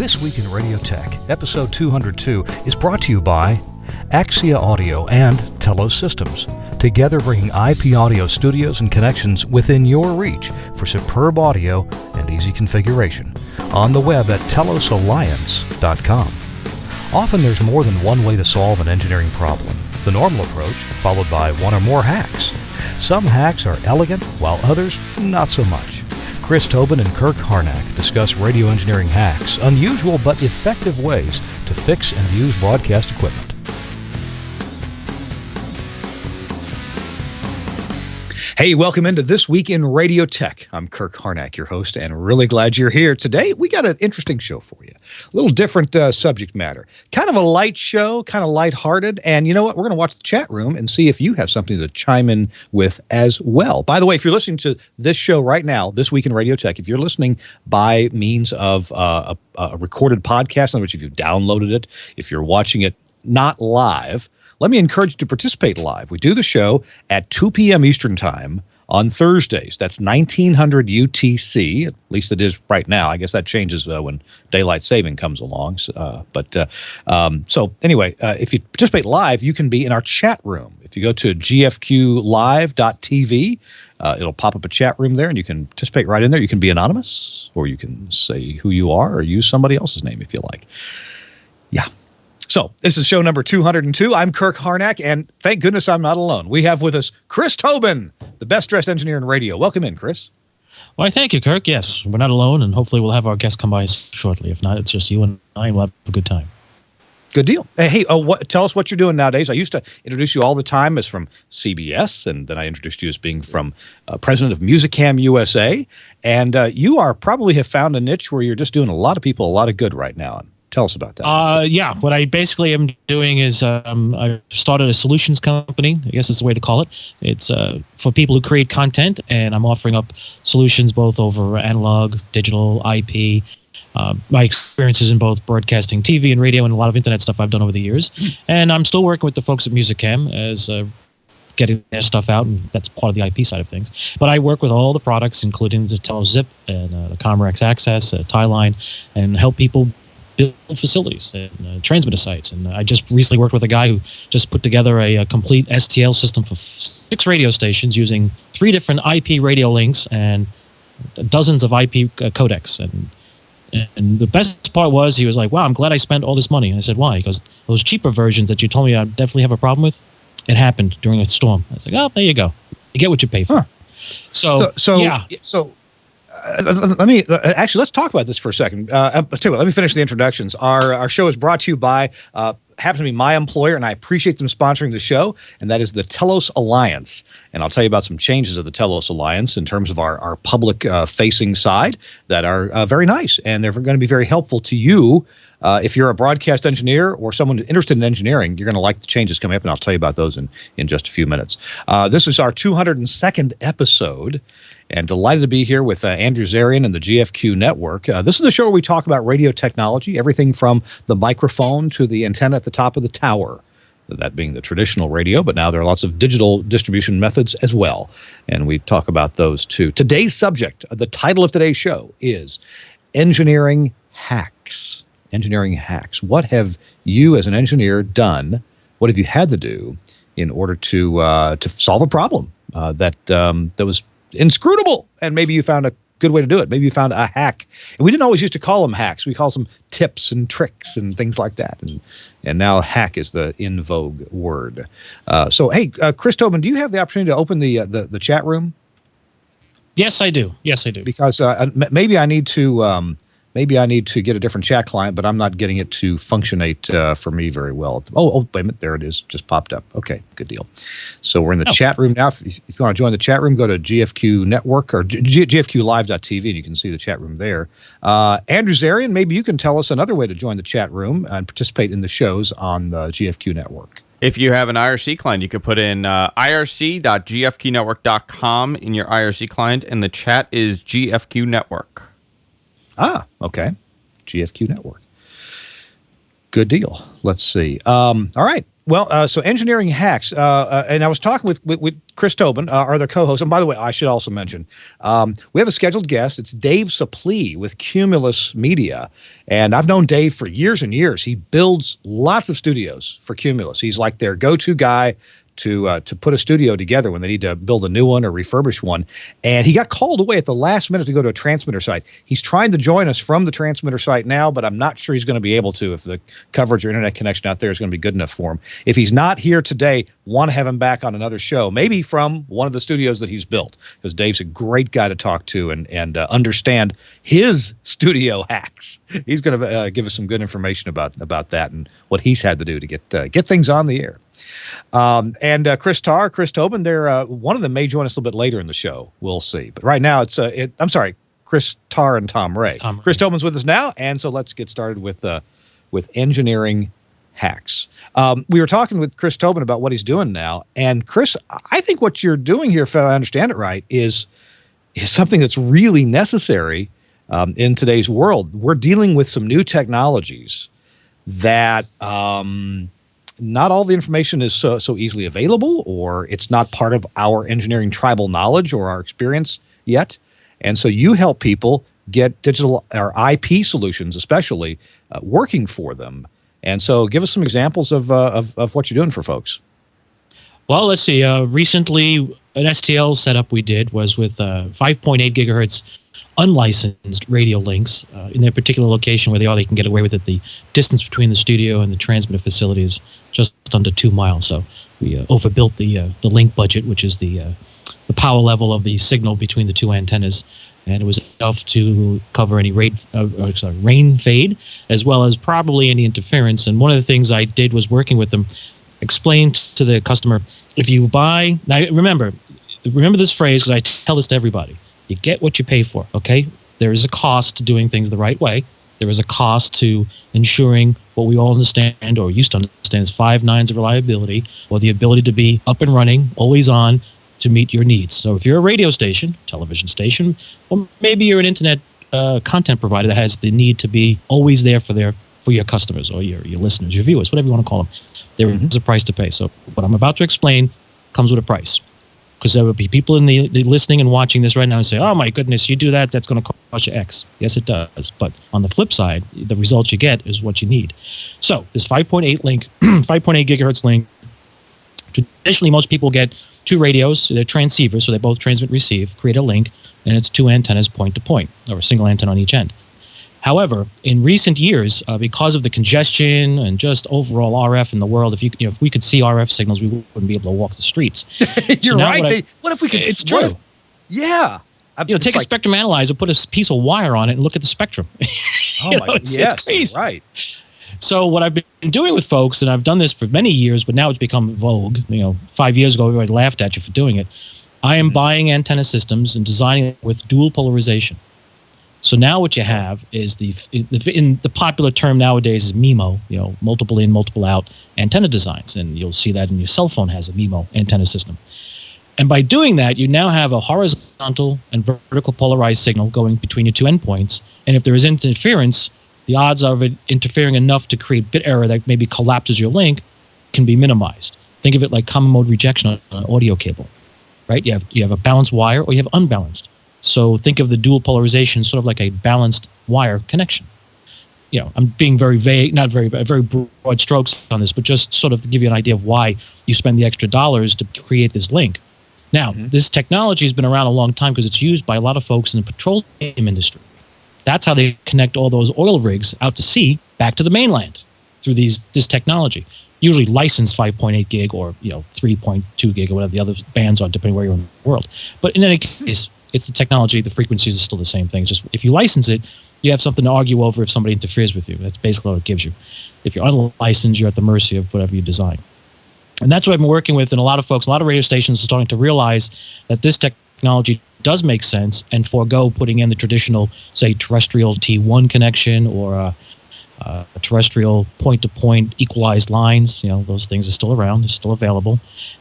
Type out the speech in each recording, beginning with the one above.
This Week in Radio Tech, episode 202, is brought to you by Axia Audio and Telos Systems, together bringing IP audio studios and connections within your reach for superb audio and easy configuration. On the web at telosalliance.com. Often there's more than one way to solve an engineering problem. The normal approach, followed by one or more hacks. Some hacks are elegant, while others not so much. Chris Tobin and Kirk Harnack discuss radio engineering hacks, unusual but effective ways to fix and use broadcast equipment. Hey, welcome into This Week in Radio Tech. I'm Kirk Harnack, your host, and really glad you're here. Today, we got an interesting show for you. A little different subject matter. Kind of a light show, kind of lighthearted. And you know what? We're going to watch the chat room and see if you have something to chime in with as well. By the way, if you're listening to this show right now, This Week in Radio Tech, if you're listening by means of a recorded podcast, in other words, if you've downloaded it, if you're watching it not live, let me encourage you to participate live. We do the show at 2 p.m. Eastern Time on Thursdays. That's 1900 UTC. At least it is right now. I guess that changes when daylight saving comes along. So anyway, if you participate live, you can be in our chat room. If you go to gfqlive.tv, it'll pop up a chat room there, and you can participate right in there. You can be anonymous, or you can say who you are, or use somebody else's name if you like. Yeah. So this is show number 202. I'm Kirk Harnack, and thank goodness I'm not alone. We have with us Chris Tobin, the best-dressed engineer in radio. Welcome in, Chris. Why, thank you, Kirk. Yes, we're not alone, and hopefully we'll have our guest come by shortly. If not, it's just you and I, and we'll have a good time. Good deal. Hey, tell us what you're doing nowadays. I used to introduce you all the time as from CBS, and then I introduced you as being from president of Musicam USA, and you probably have found a niche where you're just doing a lot of people a lot of good right now. Tell us about that. Yeah, what I basically am doing is I've started a solutions company. I guess that's the way to call it. It's for people who create content, and I'm offering up solutions both over analog, digital, IP. My experiences in both broadcasting, TV, and radio, and a lot of internet stuff I've done over the years. And I'm still working with the folks at Musicam as getting their stuff out, and that's part of the IP side of things. But I work with all the products, including the Telos Zip and the Comrex Access, Tie-Line, and help people build facilities and transmitter sites. And I just recently worked with a guy who just put together a complete STL system for 6 radio stations using 3 different IP radio links and dozens of IP codecs. And the best part was he was like, wow, I'm glad I spent all this money. And I said, why? He goes, those cheaper versions that you told me I'd definitely have a problem with, it happened during a storm. I was like, oh, there you go. You get what you pay for. Huh. So yeah. Let's talk about this for a second. Let me finish the introductions. Our show is brought to you by happens to be my employer, and I appreciate them sponsoring the show, and that is the Telos Alliance. And I'll tell you about some changes of the Telos Alliance in terms of our public-facing side that are very nice, and they're going to be very helpful to you. If you're a broadcast engineer or someone interested in engineering, you're going to like the changes coming up, and I'll tell you about those in just a few minutes. This is our 202nd episode, and delighted to be here with Andrew Zarian and the GFQ Network. This is the show where we talk about radio technology, everything from the microphone to the antenna at the top of the tower, that being the traditional radio, but now there are lots of digital distribution methods as well, and we talk about those too. Today's subject, the title of today's show is Engineering Hacks. Engineering hacks. What have you as an engineer done? What have you had to do in order to solve a problem that was inscrutable, and maybe you found a good way to do it. Maybe you found a hack. And we didn't always used to call them hacks. We call them tips and tricks and things like that. And now hack is the in vogue word. So, hey, Chris Tobin, do you have the opportunity to open the chat room? Yes, I do. Because maybe I need to get a different chat client, but I'm not getting it to functionate for me very well. Oh, wait a minute. There it is. Just popped up. Okay, good deal. So we're in the chat room now. If you want to join the chat room, go to GFQ Network or gfqlive.tv, and you can see the chat room there. Andrew Zarian, maybe you can tell us another way to join the chat room and participate in the shows on the GFQ Network. If you have an IRC client, you could put in irc.gfqnetwork.com in your IRC client, and the chat is GFQ Network. Ah, okay. GFQ Network. Good deal. Let's see. All right. Well, so engineering hacks, and I was talking with Chris Tobin, our other co-host. And by the way, I should also mention, we have a scheduled guest. It's Dave Saplee with Cumulus Media. And I've known Dave for years and years. He builds lots of studios for Cumulus. He's like their go-to guy to put a studio together when they need to build a new one or refurbish one. And he got called away at the last minute to go to a transmitter site. He's trying to join us from the transmitter site now, but I'm not sure he's going to be able to if the coverage or internet connection out there is going to be good enough for him. If he's not here today, want to have him back on another show, maybe from one of the studios that he's built, because Dave's a great guy to talk to and understand his studio hacks. He's going to give us some good information about that and what he's had to do to get things on the air. And Chris Tobin, they're one of them may join us a little bit later in the show. We'll see. But right now, I'm sorry, Chris Tarr and Tom Ray. Chris Tobin's with us now, and so let's get started with engineering hacks. We were talking with Chris Tobin about what he's doing now, and Chris, I think what you're doing here, if I understand it right, is something that's really necessary in today's world. We're dealing with some new technologies that not all the information is so easily available, or it's not part of our engineering tribal knowledge or our experience yet. And so you help people get digital or IP solutions, especially working for them. And so give us some examples of what you're doing for folks. Well, let's see. Recently, an STL setup we did was with 5.8 gigahertz unlicensed radio links in their particular location where they can get away with it. The distance between the studio and the transmitter facility is just under 2 miles. So we overbuilt the link budget, which is the power level of the signal between the two antennas, and it was enough to cover any rain fade as well as probably any interference. And one of the things I did was working with them, explained to the customer, if you buy, now remember this phrase because I tell this to everybody. You get what you pay for, okay? There is a cost to doing things the right way. There is a cost to ensuring what we all understand or used to understand is 5 nines of reliability, or the ability to be up and running, always on, to meet your needs. So if you're a radio station, television station, or maybe you're an internet content provider that has the need to be always there for your customers or your listeners, your viewers, whatever you want to call them, there is a price to pay. So what I'm about to explain comes with a price. Because there will be people in the listening and watching this right now and say, oh my goodness, you do that's going to cost you X. Yes, it does. But on the flip side, the result you get is what you need. So this 5.8 link, 5.8 gigahertz link, traditionally most people get 2 radios, they're transceivers, so they both transmit and receive, create a link, and it's 2 antennas point to point, or a single antenna on each end. However, in recent years, because of the congestion and just overall RF in the world, if we could see RF signals, we wouldn't be able to walk the streets. You're right. What if we could? It's true. Yeah. Take a spectrum analyzer, put a piece of wire on it, and look at the spectrum. Oh my! It's crazy. Right. So what I've been doing with folks, and I've done this for many years, but now it's become vogue. 5 years ago, everybody laughed at you for doing it. I am buying antenna systems and designing it with dual polarization. So now what you have is in the popular term nowadays is MIMO, multiple in, multiple out antenna designs. And you'll see that in your cell phone has a MIMO antenna system. And by doing that, you now have a horizontal and vertical polarized signal going between your two endpoints. And if there is interference, the odds of it interfering enough to create bit error that maybe collapses your link can be minimized. Think of it like common mode rejection on an audio cable, right? You have a balanced wire or you have unbalanced. So think of the dual polarization sort of like a balanced wire connection. I'm being very vague, not very broad strokes on this, but just sort of to give you an idea of why you spend the extra dollars to create this link. Now, this technology has been around a long time because it's used by a lot of folks in the petroleum industry. That's how they connect all those oil rigs out to sea back to the mainland through this technology. Usually licensed 5.8 gig or 3.2 gig or whatever the other bands are, depending where you're in the world. But in any case, it's the technology, the frequencies are still the same thing. It's just if you license it, you have something to argue over if somebody interferes with you. That's basically what it gives you. If you're unlicensed, you're at the mercy of whatever you design. And that's what I've been working with, and a lot of folks, a lot of radio stations are starting to realize that this technology does make sense and forego putting in the traditional, say, terrestrial T1 connection or terrestrial point-to-point equalized lines. Those things are still around, they're still available,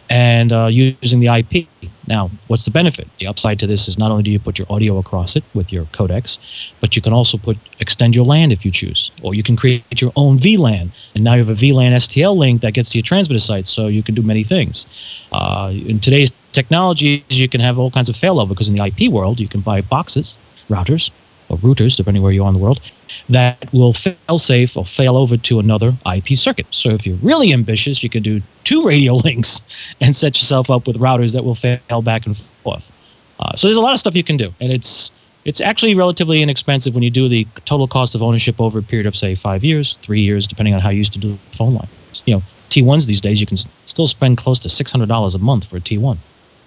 and using the IP. Now, what's the benefit? The upside to this is not only do you put your audio across it with your codecs, but you can also extend your LAN if you choose, or you can create your own VLAN, and now you have a VLAN STL link that gets to your transmitter site, so you can do many things. In today's technologies, you can have all kinds of failover, because in the IP world, you can buy boxes, routers, or routers, depending where you are in the world, that will fail safe or fail over to another IP circuit. So if you're really ambitious, you can do 2 radio links and set yourself up with routers that will fail back and forth. So there's a lot of stuff you can do, and it's actually relatively inexpensive when you do the total cost of ownership over a period of, say, 5 years, 3 years, depending on how you used to do phone lines. T1s these days, you can still spend close to $600 a month for a T1.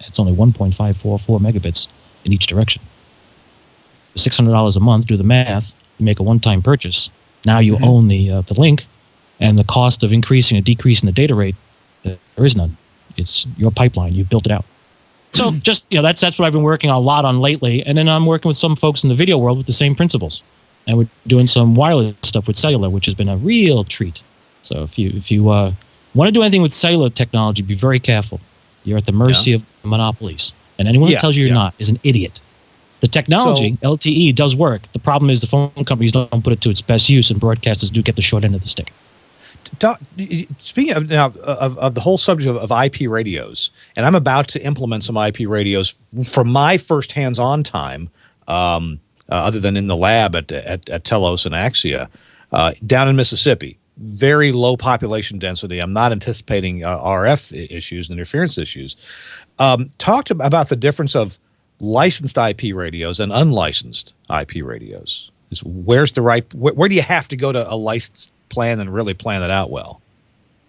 It's only 1.544 megabits in each direction. $600 a month, do the math, you make a one-time purchase. Now you own the link, and the cost of increasing or decreasing the data rate, there is none. It's your pipeline. You built it out. So just, that's what I've been working a lot on lately. And then I'm working with some folks in the video world with the same principles. And we're doing some wireless stuff with cellular, which has been a real treat. So if you want to do anything with cellular technology, be very careful. You're at the mercy of monopolies. And anyone who tells you you're not is an idiot. The technology, LTE, does work. The problem is the phone companies don't put it to its best use, and broadcasters do get the short end of the stick. Speaking of now of the whole subject of IP radios, and I'm about to implement some IP radios for my first hands-on time, other than in the lab at Telos and Axia, down in Mississippi. Very low population density. I'm not anticipating RF issues and interference issues. Talked about the difference of licensed IP radios and unlicensed IP radios. Where do you have to go to a licensed plan and really plan it out well?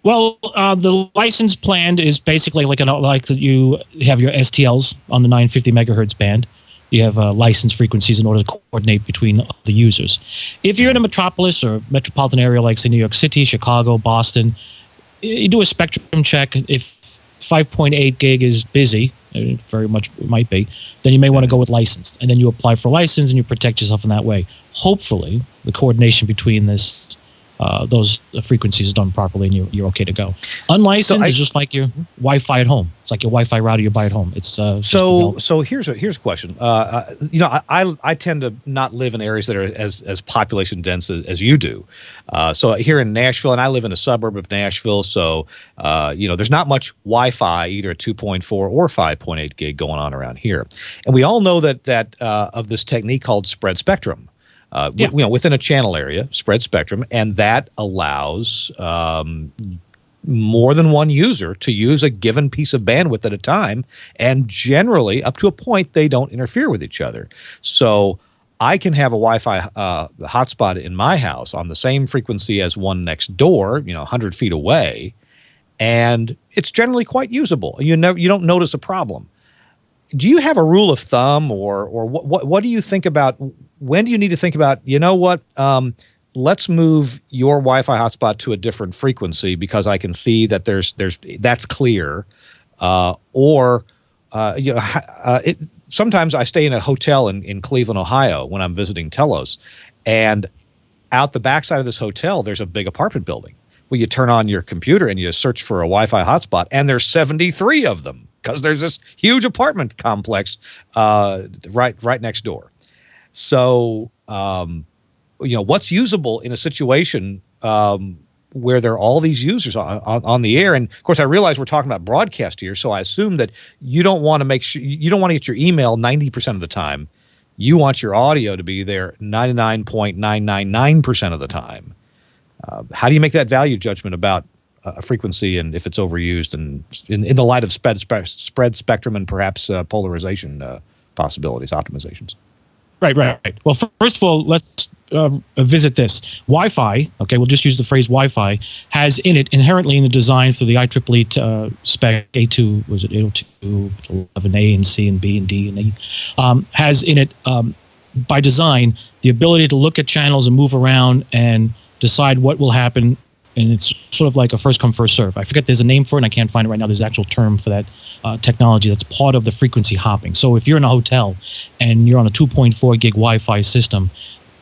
Well, the license plan is basically like you have your STLs on the 950 megahertz band. You have license frequencies in order to coordinate between the users. If you're in a metropolis or metropolitan area like, say, New York City, Chicago, Boston, you do a spectrum check. If 5.8 gig is busy, very much might be, then you may want to go with licensed. And then you apply for license and you protect yourself in that way. Hopefully, the coordination between those frequencies is done properly and you're okay to go. Unlicensed is just like your Wi-Fi at home. It's like your Wi-Fi router you buy at home. It's so here's a question. I tend to not live in areas that are as population dense as you do. So here in Nashville, and I live in a suburb of Nashville, so there's not much Wi-Fi either at 2.4 or 5.8 gig going on around here. And we all know that of this technique called spread spectrum. Within a channel area, spread spectrum, and that allows more than one user to use a given piece of bandwidth at a time, and generally, up to a point, they don't interfere with each other. So I can have a Wi-Fi hotspot in my house on the same frequency as one next door, 100 feet away, and it's generally quite usable. You don't notice a problem. Do you have a rule of thumb, or what do you think about? When do you need to think about, let's move your Wi-Fi hotspot to a different frequency because I can see that that's clear, sometimes I stay in a hotel in Cleveland, Ohio when I'm visiting Telos, and out the backside of this hotel there's a big apartment building. Well, you turn on your computer and you search for a Wi-Fi hotspot, and there's 73 of them because there's this huge apartment complex right next door. So, what's usable in a situation where there are all these users on the air? And of course, I realize we're talking about broadcast here, so I assume that you don't want to get your email 90% of the time. You want your audio to be there 99.999% of the time. How do you make that value judgment about a frequency and if it's overused, and in the light of spread spectrum and perhaps polarization possibilities, optimizations? Right. Well, first of all, let's visit this. Wi-Fi, okay, we'll just use the phrase Wi-Fi, has in it inherently in the design for the IEEE spec A2, was it 802, 11A and C and B and D and E, has in it, by design, the ability to look at channels and move around and decide what will happen. And it's sort of like a first come, first serve. I forget there's a name for it, and I can't find it right now. There's an actual term for that technology that's part of the frequency hopping. So if you're in a hotel and you're on a 2.4 gig Wi-Fi system,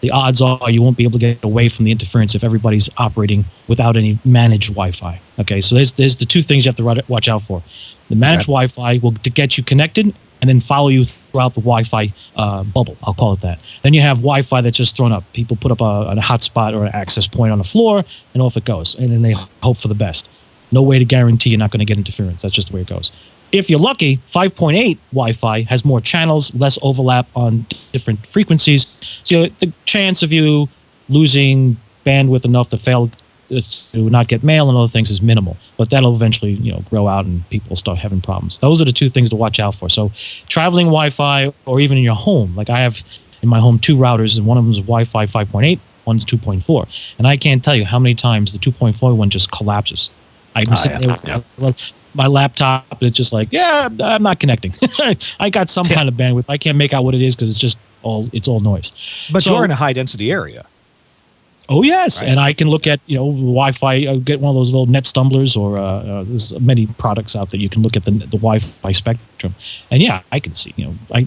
the odds are you won't be able to get away from the interference if everybody's operating without any managed Wi-Fi. Okay, so there's the two things you have to watch out for. The managed Wi-Fi will get you connected and then follow you throughout the Wi-Fi bubble. I'll call it that. Then you have Wi-Fi that's just thrown up. People put up a hotspot or an access point on the floor, and off it goes. And then they hope for the best. No way to guarantee you're not going to get interference. That's just the way it goes. If you're lucky, 5.8 Wi-Fi has more channels, less overlap on different frequencies. So the chance of you losing bandwidth enough to fail to not get mail and other things is minimal. But that'll eventually, grow out and people start having problems. Those are the two things to watch out for. So traveling Wi-Fi or even in your home, like I have in my home 2 routers, and one of them is Wi-Fi 5.8, one's 2.4. And I can't tell you how many times the 2.4 one just collapses. I'm sitting there with my laptop, and it's just like, I'm not connecting. I got some kind of bandwidth. I can't make out what it is because it's all noise. But you're in a high density area. Oh yes, right. And I can look at Wi-Fi. Get one of those little net stumblers, or there's many products out there. You can look at the Wi-Fi spectrum, and I can see.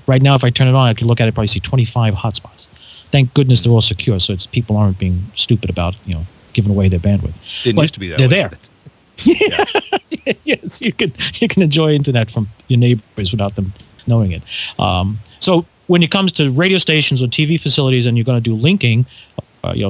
Right now, if I turn it on, I can look at it. Probably see 25 hotspots. Thank goodness they're all secure, so people aren't being stupid about giving away their bandwidth. Didn't used to be that. They're there. Yes, you can enjoy internet from your neighbors without them knowing it. So when it comes to radio stations or TV facilities, and you're going to do linking,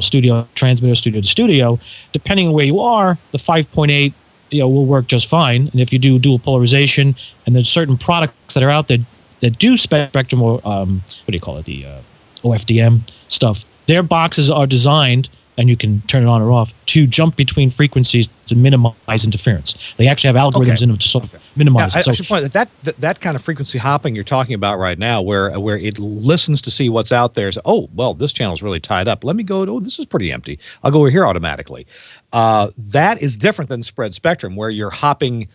studio transmitter, studio to studio, depending on where you are, the 5.8 will work just fine. And if you do dual polarization, and there's certain products that are out there that do spectrum or the OFDM stuff, their boxes are designed, and you can turn it on or off, to jump between frequencies to minimize interference. They actually have algorithms in them to sort of minimize it. I should point that kind of frequency hopping you're talking about right now, where it listens to see what's out there. So, this channel's really tied up. Let me go, this is pretty empty. I'll go over here automatically. That is different than spread spectrum, where you're hopping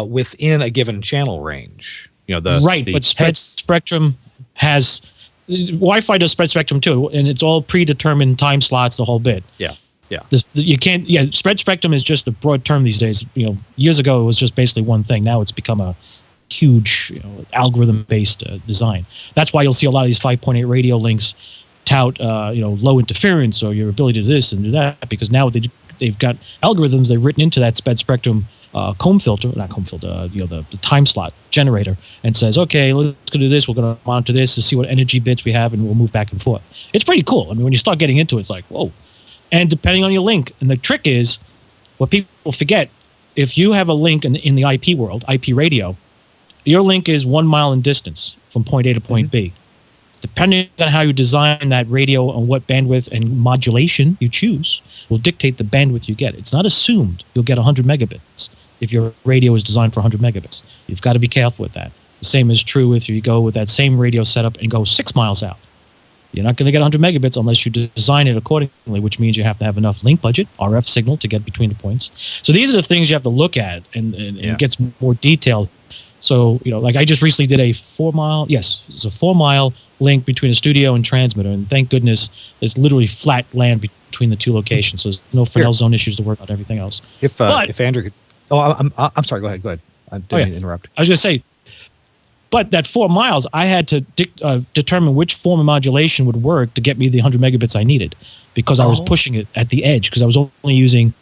within a given channel range. But spread spectrum has... Wi-Fi does spread spectrum too, and it's all predetermined time slots, the whole bit. Yeah. You can't. Yeah, spread spectrum is just a broad term these days. Years ago it was just basically one thing. Now it's become a huge algorithm-based design. That's why you'll see a lot of these 5.8 radio links tout low interference or your ability to do this and do that, because now they've got algorithms they've written into that spread spectrum the time slot generator, and says, okay, let's go do this. We're going to monitor this to see what energy bits we have, and we'll move back and forth. It's pretty cool. I mean, when you start getting into it, it's like, whoa. And depending on your link, and the trick is, what people forget, if you have a link in the IP world, IP radio, your link is 1 mile in distance from point A to point B. Depending on how you design that radio and what bandwidth and modulation you choose will dictate the bandwidth you get. It's not assumed you'll get 100 megabits if your radio is designed for 100 megabits. You've got to be careful with that. The same is true if you go with that same radio setup and go 6 miles out. You're not going to get 100 megabits unless you design it accordingly, which means you have to have enough link budget, RF signal, to get between the points. So these are the things you have to look at, and it gets more detailed. So, like I just recently did a 4 mile, it's a 4 mile link between a studio and transmitter, and thank goodness there's literally flat land between the two locations, so there's no Fresnel zone issues to work out, everything else. If Andrew could... I'm sorry, go ahead. I didn't interrupt. I was going to say, but that 4 miles, I had to determine which form of modulation would work to get me the 100 megabits I needed, because I was pushing it at the edge, because I was only using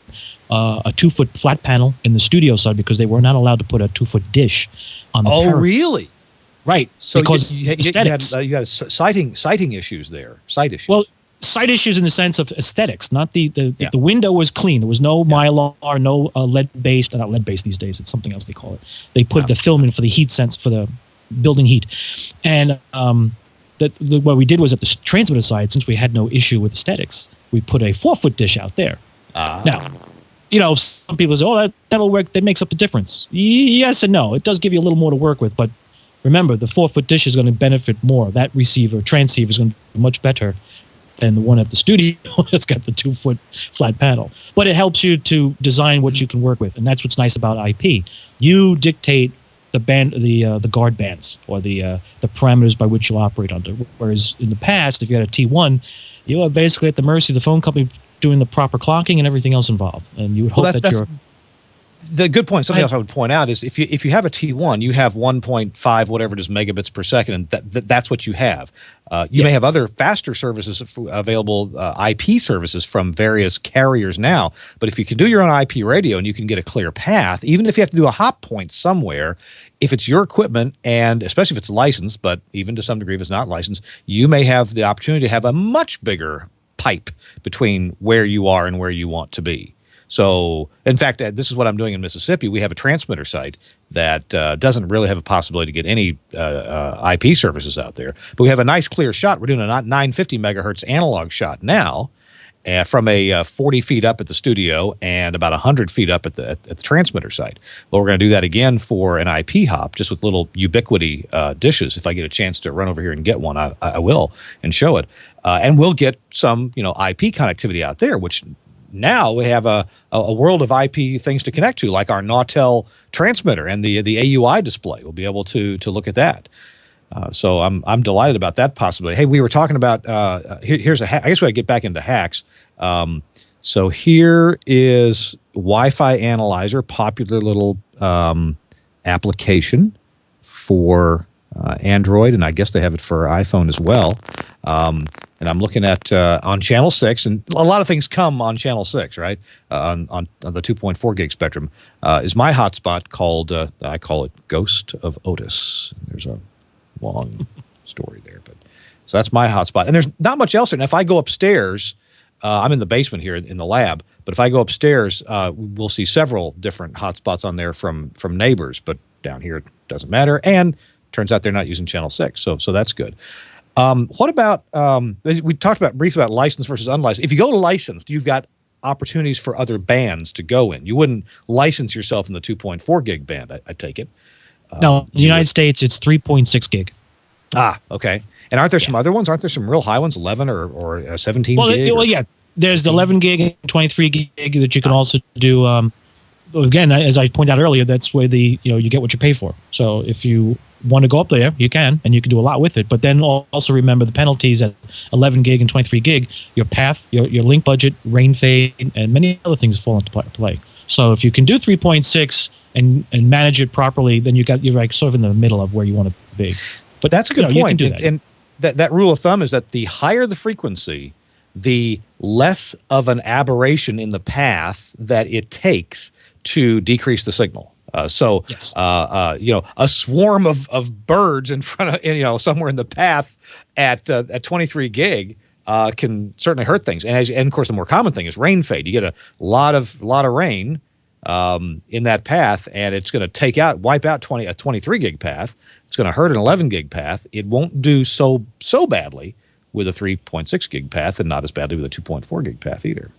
a 2-foot flat panel in the studio side, because they were not allowed to put a 2-foot dish on the parapet. Really? Right. So because you had sighting issues there, sight issues. Well, sight issues in the sense of aesthetics, not the window was clean. There was no mylar, no lead-based, not lead-based these days, it's something else they call it. They put the film in for the heat sense, for the building heat. And what we did was, at the transmitter side, since we had no issue with aesthetics, we put a 4-foot dish out there. Now, some people say, that'll work, that makes up the difference. Yes and no. It does give you a little more to work with, but remember, the 4-foot dish is going to benefit more. That transceiver is going to be much better than the one at the studio that's got the 2-foot flat panel. But it helps you to design what you can work with, and that's what's nice about IP. You dictate the guard bands, or the parameters by which you'll operate under. Whereas in the past, if you had a T1, you were basically at the mercy of the phone company doing the proper clocking and everything else involved. And you would hope The good point, something else I would point out is if you have a T1, you have 1.5 whatever it is megabits per second, and that's what you have. You may have other faster services available, IP services from various carriers now, but if you can do your own IP radio and you can get a clear path, even if you have to do a hop point somewhere, if it's your equipment, and especially if it's licensed, but even to some degree if it's not licensed, you may have the opportunity to have a much bigger pipe between where you are and where you want to be. So, in fact, this is what I'm doing in Mississippi. We have a transmitter site that doesn't really have a possibility to get any IP services out there. But we have a nice clear shot. We're doing a 950 megahertz analog shot now from a 40 feet up at the studio and about 100 feet up at the transmitter site. Well, we're going to do that again for an IP hop, just with little Ubiquity dishes. If I get a chance to run over here and get one, I will and show it. And we'll get some IP connectivity out there, which now we have a world of IP things to connect to, like our Nautel transmitter and the AUI display. We'll be able to look at that. So I'm delighted about that possibility. Hey, we were talking about here's a hack. I guess we got to get back into hacks. So here is Wi-Fi Analyzer, popular little application for Android, and I guess they have it for iPhone as well. And I'm looking at on channel 6, and a lot of things come on channel 6, right? On the 2.4 gig spectrum is my hotspot called I call it Ghost of Otis. There's a long story there, but so that's my hotspot. And there's not much else. And if I go upstairs, I'm in the basement here in the lab. But if I go upstairs, we'll see several different hotspots on there from neighbors. But down here it doesn't matter. And turns out they're not using channel 6, so that's good. What about we talked about briefly about licensed versus unlicensed. If you go to licensed, you've got opportunities for other bands to go in. You wouldn't license yourself in the 2.4 gig band, I take it. No, in the United States, it's 3.6 gig. Ah, okay. And aren't there some other ones? Aren't there some real high ones, 11 or 17 gig? Well, yeah. There's the 11 gig and 23 gig that you can also do. Again, as I pointed out earlier, that's where you get what you pay for. So if you want to go up there, you can, and you can do a lot with it. But then also remember the penalties at 11 gig and 23 gig, your path, your link budget, rain fade, and many other things fall into play. So if you can do 3.6 and manage it properly, then you're like sort of in the middle of where you want to be. But that's a good point. You can do that. And that rule of thumb is that the higher the frequency, the less of an aberration in the path that it takes to decrease the signal. Yes. A swarm of birds in front of somewhere in the path at 23 gig can certainly hurt things. And of course, the more common thing is rain fade. You get a lot of rain in that path, and it's going to wipe out a 23 gig path. It's going to hurt an 11 gig path. It won't do so badly with a 3.6 gig path, and not as badly with a 2.4 gig path either.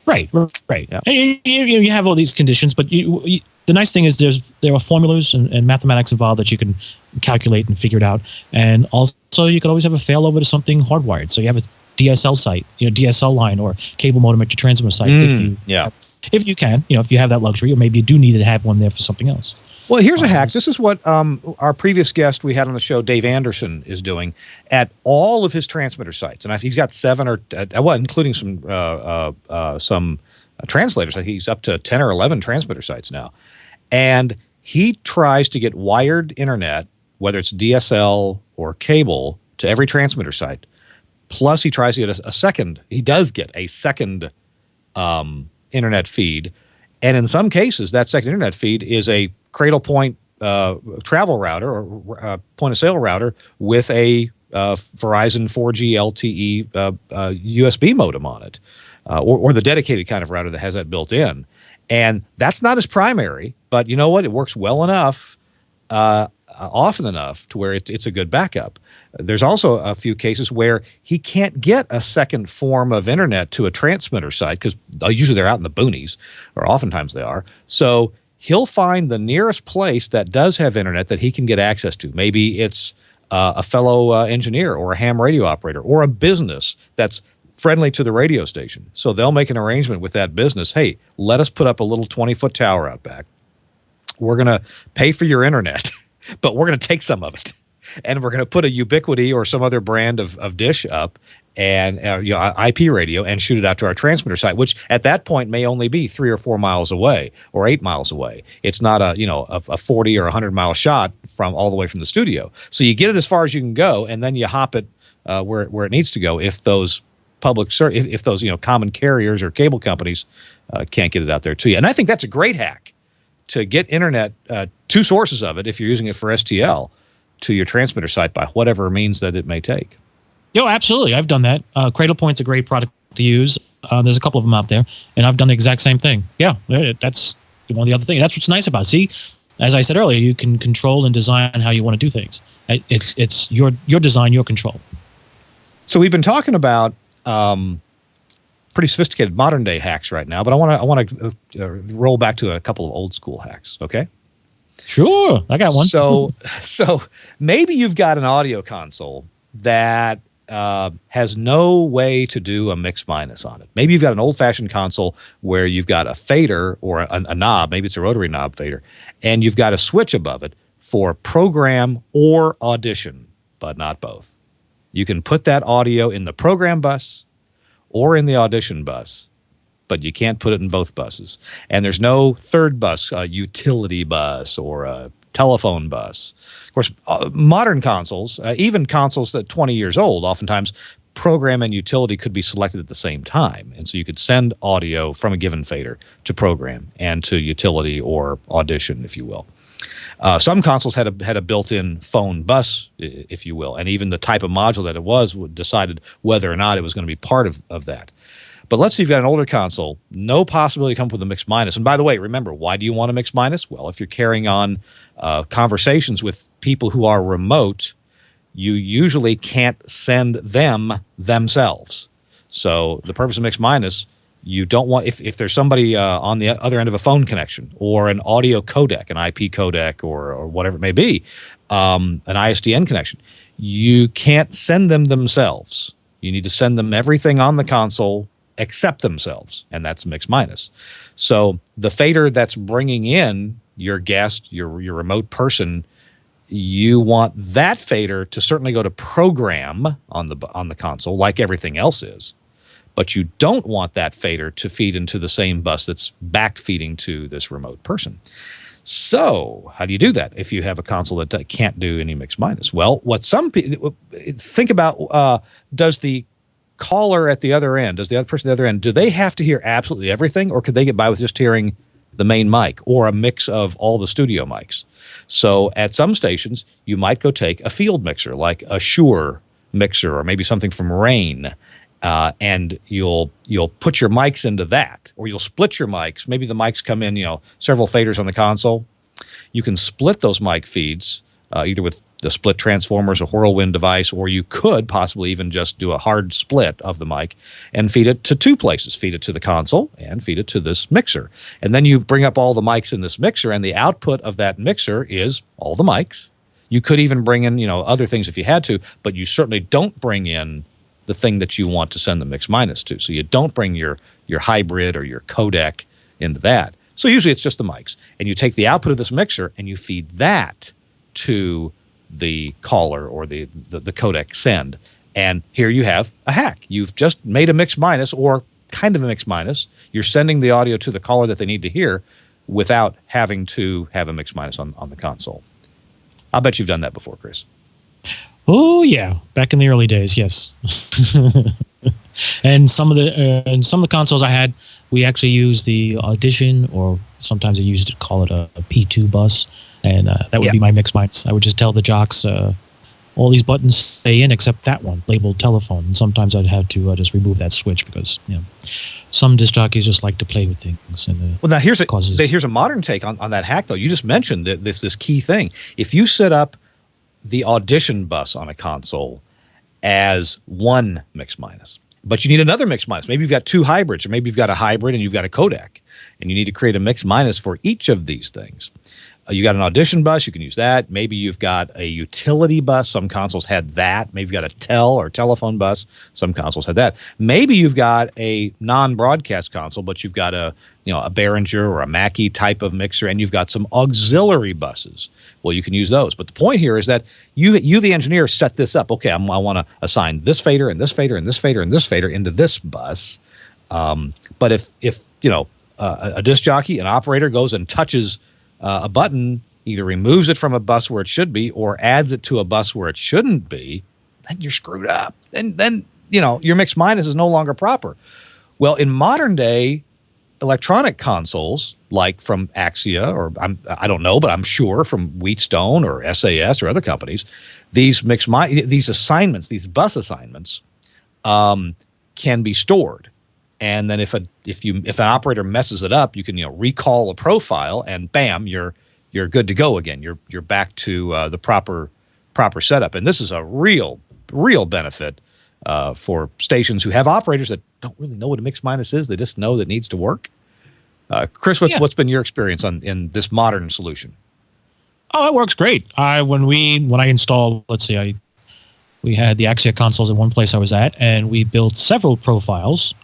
Right. Yeah. You have all these conditions, but the nice thing is there are formulas and mathematics involved that you can calculate and figure it out. And also, you can always have a failover to something hardwired. So you have a DSL site, DSL line or cable modem at your transmitter site. If you can, if you have that luxury, or maybe you do need to have one there for something else. Well, here's a hack. This is what our previous guest we had on the show, Dave Anderson, is doing at all of his transmitter sites, and he's got 7 including some translators. I think he's up to 10 or 11 transmitter sites now, and he tries to get wired internet, whether it's DSL or cable, to every transmitter site. Plus, he tries to get a second. He does get a second internet feed, and in some cases, that second internet feed is a cradle point travel router or point of sale router with a Verizon 4G LTE USB modem on it, or the dedicated kind of router that has that built in. And that's not his primary, but you know what? It works well enough, often enough to where it's a good backup. There's also a few cases where he can't get a second form of internet to a transmitter site because usually they're out in the boonies, or oftentimes they are. So he'll find the nearest place that does have internet that he can get access to. Maybe it's a fellow engineer or a ham radio operator or a business that's friendly to the radio station. So they'll make an arrangement with that business. Hey, let us put up a little 20-foot tower out back. We're going to pay for your internet, but we're going to take some of it. and we're going to put a Ubiquity or some other brand of dish up and IP radio and shoot it out to our transmitter site, which at that point may only be 3 or 4 miles away or 8 miles away. It's not a 40 or 100-mile shot from all the way from the studio. So you get it as far as you can go, and then you hop it where it needs to go if those if those common carriers or cable companies can't get it out there to you. And I think that's a great hack to get internet, 2 sources of it if you're using it for STL, to your transmitter site by whatever means that it may take. Yo, absolutely. I've done that. CradlePoint's a great product to use. There's a couple of them out there, and I've done the exact same thing. Yeah, that's one of the other things. That's what's nice about it. See, as I said earlier, you can control and design how you want to do things. It's your design, your control. So we've been talking about pretty sophisticated modern day hacks right now, but I want to roll back to a couple of old school hacks. Okay. Sure, I got one. So maybe you've got an audio console that has no way to do a mix minus on it. Maybe you've got an old-fashioned console where you've got a fader or a knob, maybe it's a rotary knob fader, and you've got a switch above it for program or audition, but not both. You can put that audio in the program bus or in the audition bus, but you can't put it in both buses. And there's no third bus, a utility bus or a telephone bus. Of course, modern consoles, even consoles that 20 years old, oftentimes program and utility could be selected at the same time. And so you could send audio from a given fader to program and to utility or audition, if you will. Some consoles had a built-in phone bus, if you will, and even the type of module that it was decided whether or not it was going to be part of that. But let's say you've got an older console, no possibility to come up with a mix minus. And by the way, remember, why do you want a mix minus? Well, if you're carrying on conversations with people who are remote, you usually can't send them themselves. So the purpose of mix minus, you don't want, if there's somebody on the other end of a phone connection or an audio codec, an IP codec or whatever it may be, an ISDN connection, you can't send them themselves. You need to send them everything on the console except themselves, and that's mix minus. So the fader that's bringing in your guest, your remote person, you want that fader to certainly go to program on the console like everything else is, but you don't want that fader to feed into the same bus that's back feeding to this remote person. So how do you do that if you have a console that can't do any mix minus? Well, what some people think about, does the caller at the other end, does the other person at the other end, do they have to hear absolutely everything, or could they get by with just hearing the main mic or a mix of all the studio mics? So at some stations, you might go take a field mixer like a Shure mixer or maybe something from Rane, and you'll put your mics into that, or you'll split your mics. Maybe the mics come in, several faders on the console. You can split those mic feeds either with the split transformers, a whirlwind device, or you could possibly even just do a hard split of the mic and feed it to 2 places. Feed it to the console and feed it to this mixer. And then you bring up all the mics in this mixer, and the output of that mixer is all the mics. You could even bring in, other things if you had to, but you certainly don't bring in the thing that you want to send the mix minus to. So you don't bring your hybrid or your codec into that. So usually it's just the mics. And you take the output of this mixer and you feed that to the caller or the codec send. And here you have a hack. You've just made a mix minus, or kind of a mix minus. You're sending the audio to the caller that they need to hear without having to have a mix minus on the console. I'll bet you've done that before, Chris. Oh yeah, back in the early days, yes. And some of the consoles I had, we actually used the Audition, or sometimes they used to call it a P2 bus, and that would be my mix minus. I would just tell the jocks, all these buttons stay in except that one labeled telephone. And sometimes I'd have to just remove that switch because some disc jockeys just like to play with things. And well, now here's a modern take on that hack, though. You just mentioned this key thing. If you set up the Audition bus on a console as one mix minus, but you need another mix minus. Maybe you've got 2 hybrids, or maybe you've got a hybrid and you've got a codec, and you need to create a mix minus for each of these things. You got an audition bus, you can use that. Maybe you've got a utility bus. Some consoles had that. Maybe you've got a telephone bus. Some consoles had that. Maybe you've got a non-broadcast console, but you've got a Behringer or a Mackie type of mixer, and you've got some auxiliary buses. Well, you can use those. But the point here is that you the engineer, set this up. Okay, I want to assign this fader and this fader and this fader and this fader into this bus. But if a disc jockey, an operator goes and touches a button, either removes it from a bus where it should be or adds it to a bus where it shouldn't be, then you're screwed up. And then your mix minus is no longer proper. Well, in modern day electronic consoles, like from Axia, or I don't know, but I'm sure from Wheatstone or SAS or other companies, these assignments, these bus assignments, can be stored. And then if an operator messes it up, you can recall a profile, and bam, you're good to go again. You're back to the proper setup. And this is a real benefit for stations who have operators that don't really know what a mix minus is. They just know that it needs to work. Chris, what's been your experience in this modern solution? Oh, it works great. When I installed, let's see, we had the Axia consoles in one place I was at, and we built several profiles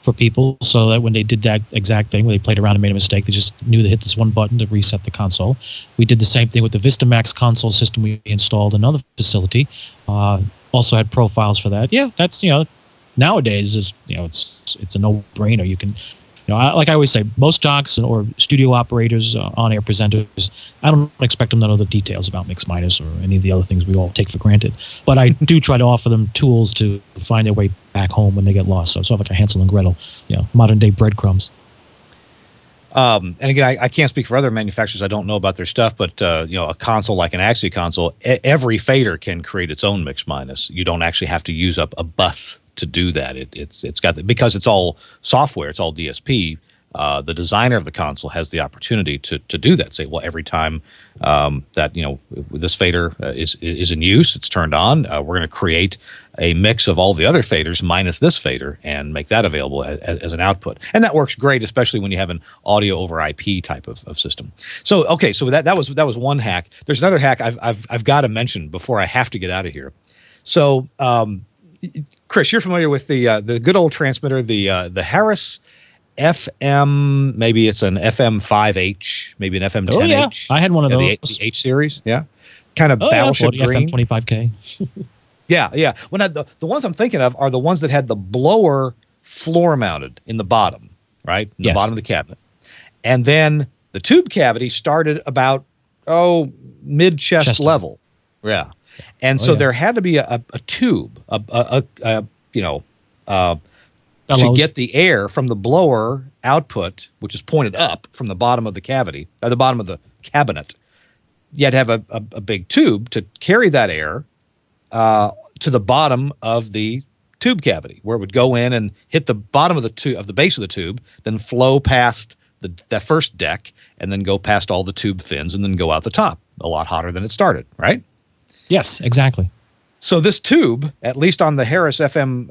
for people so that when they did that exact thing, when they played around and made a mistake, they just knew to hit this one button to reset the console. We did the same thing with the Vistamax console system we installed in another facility. Also had profiles for that. Yeah, that's nowadays it's a no-brainer. You can. Like I always say, most jocks or studio operators, on-air presenters, I don't expect them to know the details about mix minus or any of the other things we all take for granted. But I do try to offer them tools to find their way back home when they get lost. So it's sort of like a Hansel and Gretel, modern day breadcrumbs. And again, I can't speak for other manufacturers. I don't know about their stuff, but a console like an Axia console, every fader can create its own mix minus. You don't actually have to use up a bus to do that. It's got because it's all software, it's all DSP. The designer of the console has the opportunity to do that. Say, well, every time that this fader is in use, it's turned on. We're going to create a mix of all the other faders minus this fader and make that available as an output. And that works great, especially when you have an audio over IP type of system. So okay, so that was one hack. There's another hack I've got to mention before I have to get out of here. So Chris, you're familiar with the good old transmitter, the Harris FM, maybe it's an FM5H, maybe an FM10H. Oh, yeah. I had one of those. The H series, yeah. Kind of battleship green. FM25K. Yeah. Well, the ones I'm thinking of are the ones that had the blower floor mounted in the bottom, right? In the bottom of the cabinet. And then the tube cavity started about, mid-chest level. Yeah. And so there had to be a tube, to get the air from the blower output, which is pointed up from the bottom of the cavity, the bottom of the cabinet. You had to have a big tube to carry that air to the bottom of the tube cavity, where it would go in and hit the bottom of the base of the tube, then flow past that first deck, and then go past all the tube fins, and then go out the top, a lot hotter than it started, right? Yes, exactly. So this tube, at least on the Harris FM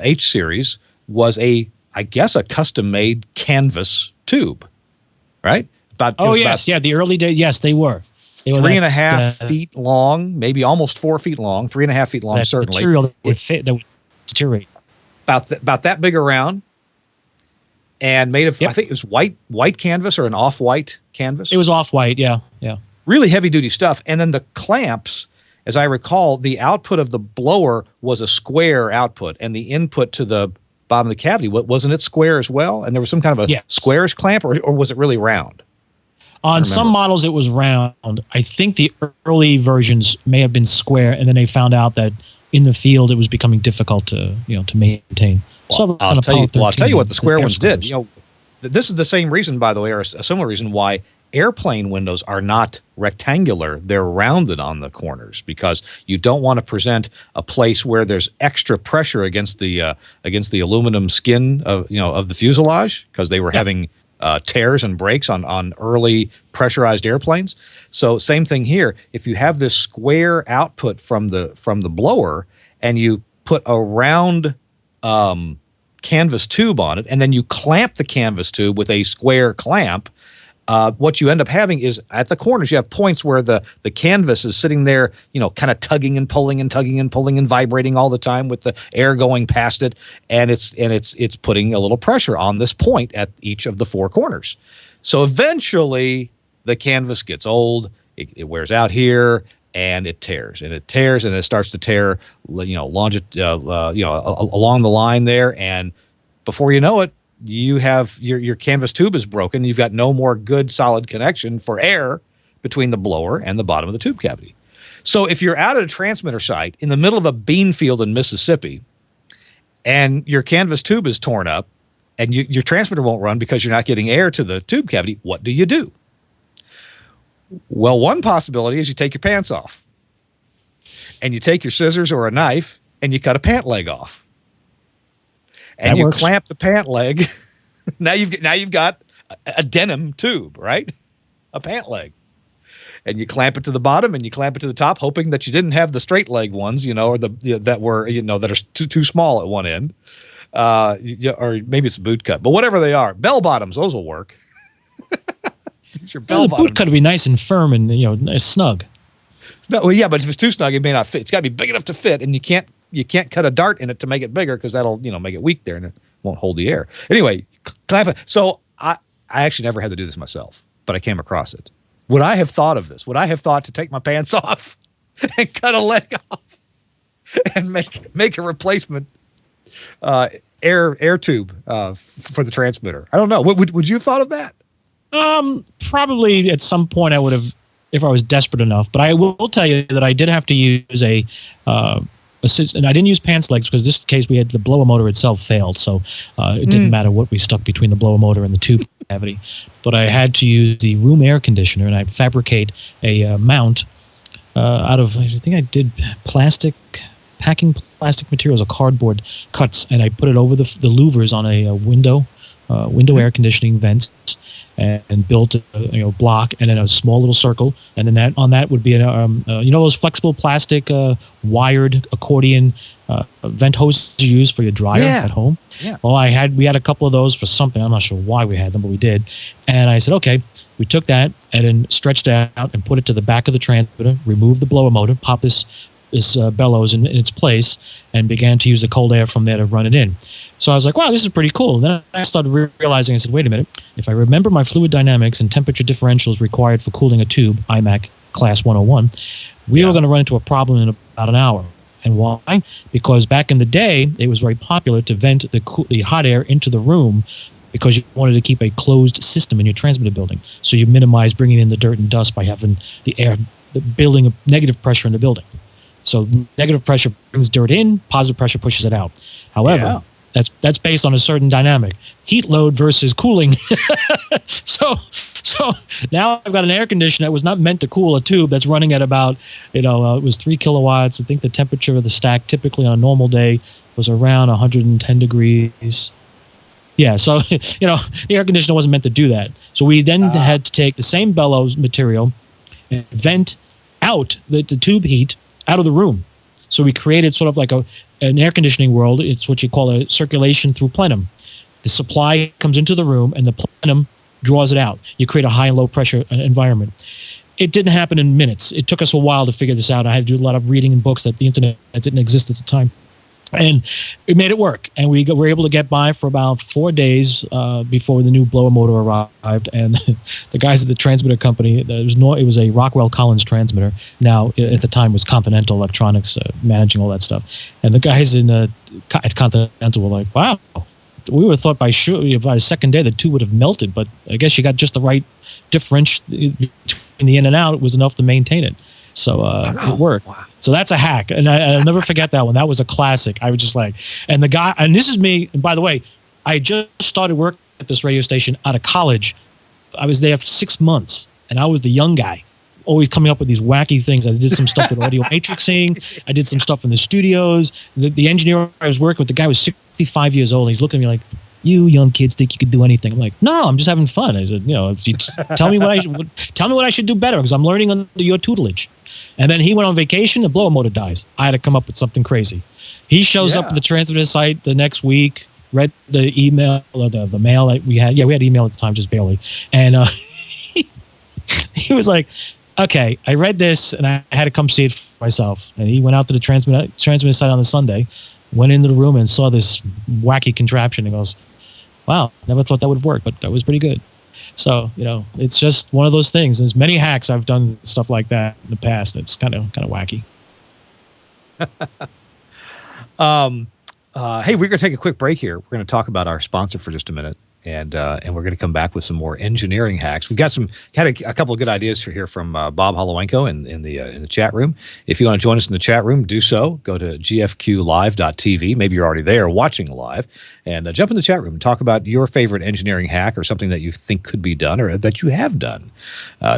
H series, was I guess a custom-made canvas tube, right? The early days, yes, they were. They were 3.5 feet long, maybe almost 4 feet long, 3.5 feet long, certainly. Material that would deteriorate. About that big around, and made of, I think it was white canvas or an off-white canvas. It was off-white, yeah. Really heavy-duty stuff. And then the clamps, as I recall, the output of the blower was a square output, and the input to the bottom of the cavity, wasn't it square as well? And there was some kind of a squarish clamp, or was it really round? On some models, it was round. I think the early versions may have been square, and then they found out that in the field it was becoming difficult to maintain. Well, I'll tell you what the square ones did. This is the same reason, by the way, or a similar reason why airplane windows are not rectangular. They're rounded on the corners, because you don't want to present a place where there's extra pressure against the aluminum skin of the fuselage, because they were having tears and breaks on early pressurized airplanes. So same thing here. If you have this square output from the blower, and you put a round canvas tube on it, and then you clamp the canvas tube with a square clamp, what you end up having is at the corners, you have points where the canvas is sitting there, kind of tugging and pulling and tugging and pulling and vibrating all the time with the air going past it. And it's putting a little pressure on this point at each of the four corners. So eventually the canvas gets old, it wears out here, and it tears and it starts to tear, along the line there. And before you know it, you have your canvas tube is broken. You've got no more good solid connection for air between the blower and the bottom of the tube cavity. So if you're out at a transmitter site in the middle of a bean field in Mississippi and your canvas tube is torn up and your transmitter won't run because you're not getting air to the tube cavity, what do you do? Well, one possibility is you take your pants off and you take your scissors or a knife and you cut a pant leg off. And you clamp the pant leg. now you've got a denim tube, right? A pant leg. And you clamp it to the bottom and you clamp it to the top, hoping that you didn't have the straight leg ones, or that are too small at one end. Or maybe it's a boot cut, but whatever they are, bell bottoms, those will work. The boot cut would be nice and firm and snug. But if it's too snug, it may not fit. It's got to be big enough to fit, and you can't cut a dart in it to make it bigger because that'll make it weak there and it won't hold the air. Anyway, clamp it. So I actually never had to do this myself, but I came across it. Would I have thought of this? Would I have thought to take my pants off and cut a leg off and make a replacement air tube for the transmitter? I don't know. Would you have thought of that? Probably at some point I would have, if I was desperate enough. But I will tell you that I did have to use and I didn't use pants legs because in this case we had the blower motor itself failed, so it didn't matter what we stuck between the blower motor and the tube cavity. But I had to use the room air conditioner, and I fabricate a mount out of, I think I did packing plastic materials or cardboard cuts, and I put it over the louvers on a window air conditioning vents, and built a block and then a small little circle, and then on that would be those flexible plastic wired accordion vent hoses you use for your dryer at home. Yeah. Well, we had a couple of those for something. I'm not sure why we had them, but we did. And I said, okay, we took that and then stretched it out and put it to the back of the transmitter, removed the blower motor, pop this bellows in its place, and began to use the cold air from there to run it in. So I was like, wow, this is pretty cool. And then I started realizing, I said, wait a minute, if I remember my fluid dynamics and temperature differentials required for cooling a tube, IMAC Class 101, we were going to run into a problem in about an hour. And why? Because back in the day, it was very popular to vent the hot air into the room because you wanted to keep a closed system in your transmitter building. So you minimize bringing in the dirt and dust by having the building of negative pressure in the building. So negative pressure brings dirt in, positive pressure pushes it out. However, that's based on a certain dynamic. Heat load versus cooling. So now I've got an air conditioner that was not meant to cool a tube that's running at about, it was 3 kilowatts. I think the temperature of the stack typically on a normal day was around 110 degrees. Yeah, so, the air conditioner wasn't meant to do that. So we then had to take the same bellows material and vent out the tube heat out of the room. So we created sort of like an air conditioning world. It's what you call a circulation through plenum. The supply comes into the room and the plenum draws it out. You create a high and low pressure environment. It didn't happen in minutes. It took us a while to figure this out. I had to do a lot of reading in books that the internet didn't exist at the time. And it made it work. And we were able to get by for about 4 days before the new blower motor arrived. And the guys at the transmitter company, it was a Rockwell Collins transmitter. Now, at the time, it was Continental Electronics managing all that stuff. And the guys at Continental were like, wow, we would have thought by the second day the two would have melted. But I guess you got just the right difference between the in and out. It was enough to maintain it. So it worked. Wow. So that's a hack. And I'll never forget that one. That was a classic. I was just like, and the guy, and this is me, and by the way, I just started working at this radio station out of college. I was there for 6 months, and I was the young guy, always coming up with these wacky things. I did some stuff with audio matrixing. I did some stuff in the studios. The engineer I was working with, the guy was 65 years old. And he's looking at me like, you young kids think you could do anything. I'm like, no, I'm just having fun. I said, if you tell me what I should do better because I'm learning under your tutelage. And then he went on vacation. The blower motor dies. I had to come up with something crazy. He shows up at the transmitter site the next week. Read the email or the mail that we had. Yeah, we had email at the time, just barely. And he was like, okay, I read this and I had to come see it for myself. And he went out to the transmitter site on the Sunday, went into the room and saw this wacky contraption and goes, wow, never thought that would work, but that was pretty good. So, it's just one of those things. There's many hacks. I've done stuff like that in the past. It's kind of wacky. Hey, we're going to take a quick break here. We're going to talk about our sponsor for just a minute, and we're going to come back with some more engineering hacks. We've got had a couple of good ideas here from Bob Holowenko in the chat room. If you want to join us in the chat room, do so. Go to gfqlive.tv. Maybe you're already there watching live, and jump in the chat room and talk about your favorite engineering hack or something that you think could be done or that you have done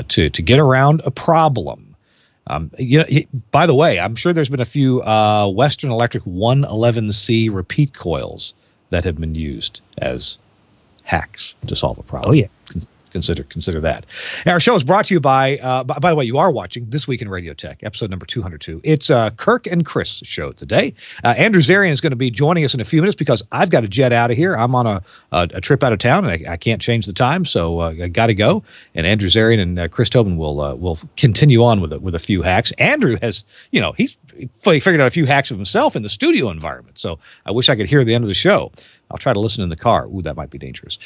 to get around a problem. By the way, I'm sure there's been a few Western Electric 111C repeat coils that have been used as hacks to solve a problem. Oh, yeah. Consider that. Now, our show is brought to you by the way, you are watching This Week in Radio Tech, episode number 202. It's Kirk and Chris show today. Andrew Zarian is going to be joining us in a few minutes because I've got to jet out of here. I'm on a trip out of town, and I can't change the time, so I got to go. And Andrew Zarian and Chris Tobin will continue on with a few hacks. Andrew has, he's figured out a few hacks of himself in the studio environment, so I wish I could hear the end of the show. I'll try to listen in the car. Ooh, that might be dangerous.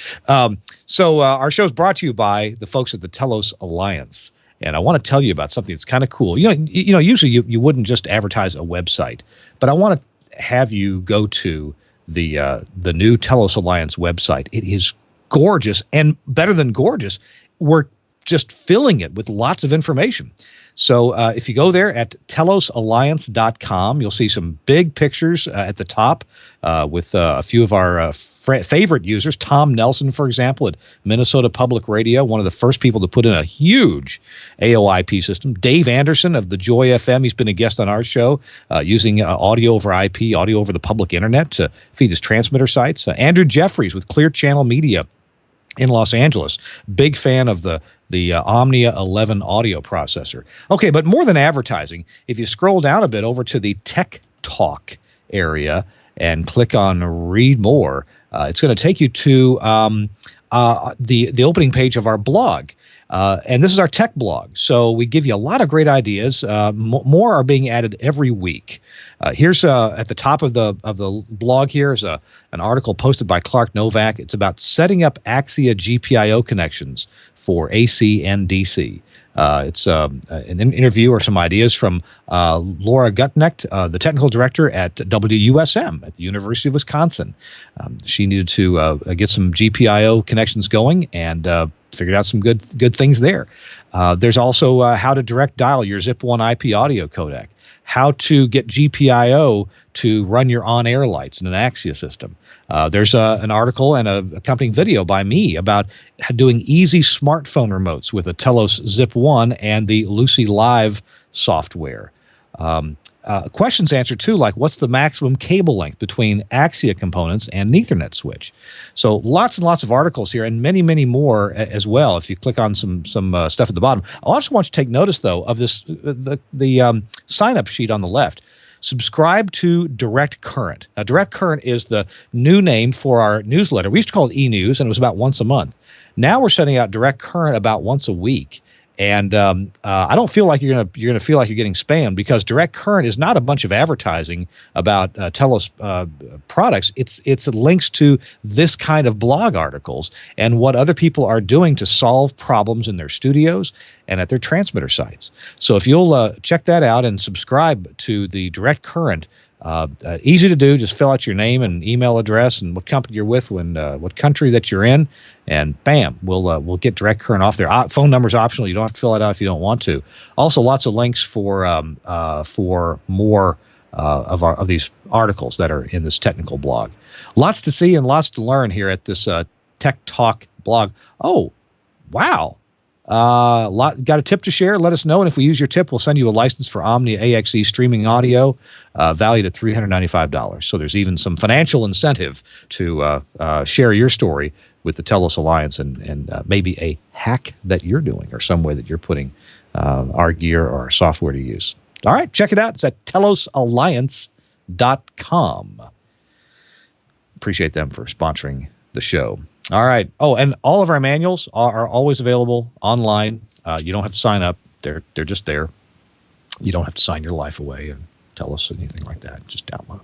So our show is brought to you by the folks at the Telos Alliance. And I want to tell you about something that's kind of cool. Usually you wouldn't just advertise a website, but I want to have you go to the new Telos Alliance website. It is gorgeous, and better than gorgeous, we're just filling it with lots of information. So if you go there at telosalliance.com, you'll see some big pictures at the top with a few of our favorite users. Tom Nelson, for example, at Minnesota Public Radio, one of the first people to put in a huge AOIP system. Dave Anderson of the Joy FM, he's been a guest on our show using audio over IP, audio over the public internet to feed his transmitter sites. Andrew Jeffries with Clear Channel Media in Los Angeles, big fan of the Omnia 11 audio processor. Okay, but more than advertising, if you scroll down a bit over to the Tech Talk area and click on Read More, it's going to take you to the opening page of our blog. And this is our tech blog. So we give you a lot of great ideas. More are being added every week. Here's at the top of the blog here is an article posted by Clark Novak. It's about setting up Axia GPIO connections for AC and DC. It's an interview or some ideas from Laura Gutknecht, the technical director at WUSM at the University of Wisconsin. She needed to get some GPIO connections going and figured out some good things there. There's also how to direct dial your Zip1 IP audio codec, how to get GPIO to run your on-air lights in an Axia system. There's an article and a accompanying video by me about doing easy smartphone remotes with a Telos Zip1 and the Lucy Live software. Questions answered too, like what's the maximum cable length between Axia components and an Ethernet switch? So lots and lots of articles here, and many, many more as well. If you click on some stuff at the bottom, I also want you to take notice though of this the sign up sheet on the left. Subscribe to Direct Current. Now, Direct Current is the new name for our newsletter. We used to call it e-news, and it was about once a month. Now we're sending out Direct Current about once a week. And I don't feel like you're gonna feel like you're getting spammed, because Direct Current is not a bunch of advertising about Telos products. It's links to this kind of blog articles and what other people are doing to solve problems in their studios and at their transmitter sites. So if you'll check that out and subscribe to the Direct Current. Easy to do. Just fill out your name and email address and what company you're with, what country that you're in, and bam, we'll get Direct Current off there. Phone number's optional. You don't have to fill it out if you don't want to. Also, lots of links for more of these articles that are in this technical blog. Lots to see and lots to learn here at this Tech Talk blog. Oh, wow. Got a tip to share? Let us know, and if we use your tip, we'll send you a license for Omnia AXE streaming audio, valued at $395. So there's even some financial incentive to share your story with the Telos Alliance and maybe a hack that you're doing or some way that you're putting our gear or our software to use. All right, check it out. It's at telosalliance.com. Appreciate them for sponsoring the show. All right. Oh, and all of our manuals are always available online You don't have to sign up. They're just there. You don't have to sign your life away and tell us anything like that. Just download.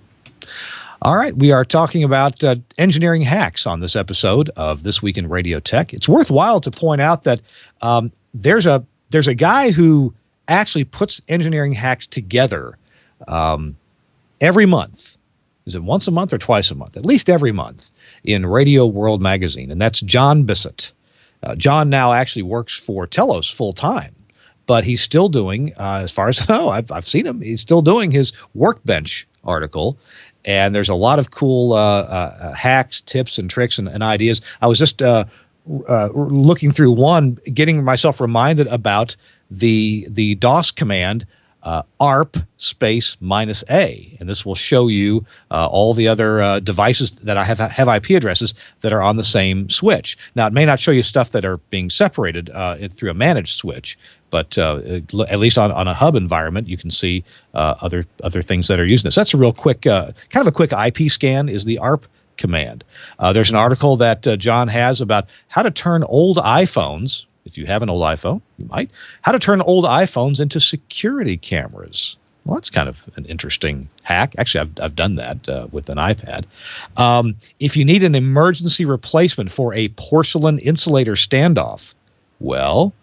All right, we are talking about engineering hacks on this episode of This Week in Radio Tech. It's worthwhile to point out that there's a guy who actually puts engineering hacks together every month. Is it once a month or twice a month? At least every month in Radio World Magazine, and that's John Bissett. John now actually works for Telos full time, but he's still doing, as far as I know, I've seen him. He's still doing his Workbench article. And there's a lot of cool hacks, tips, and tricks and ideas. I was just looking through one, getting myself reminded about the DOS command ARP space -A, and this will show you all the other devices that I have IP addresses that are on the same switch. Now, it may not show you stuff that are being separated through a managed switch, but at least on a hub environment, you can see other things that are using this. That's a real quick, kind of a quick IP scan is the ARP command. There's an article that John has about how to turn old iPhones, if you have an old iPhone, you might, how to turn old iPhones into security cameras. Well, that's kind of an interesting hack. Actually, I've done that with an iPad. If you need an emergency replacement for a porcelain insulator standoff, well,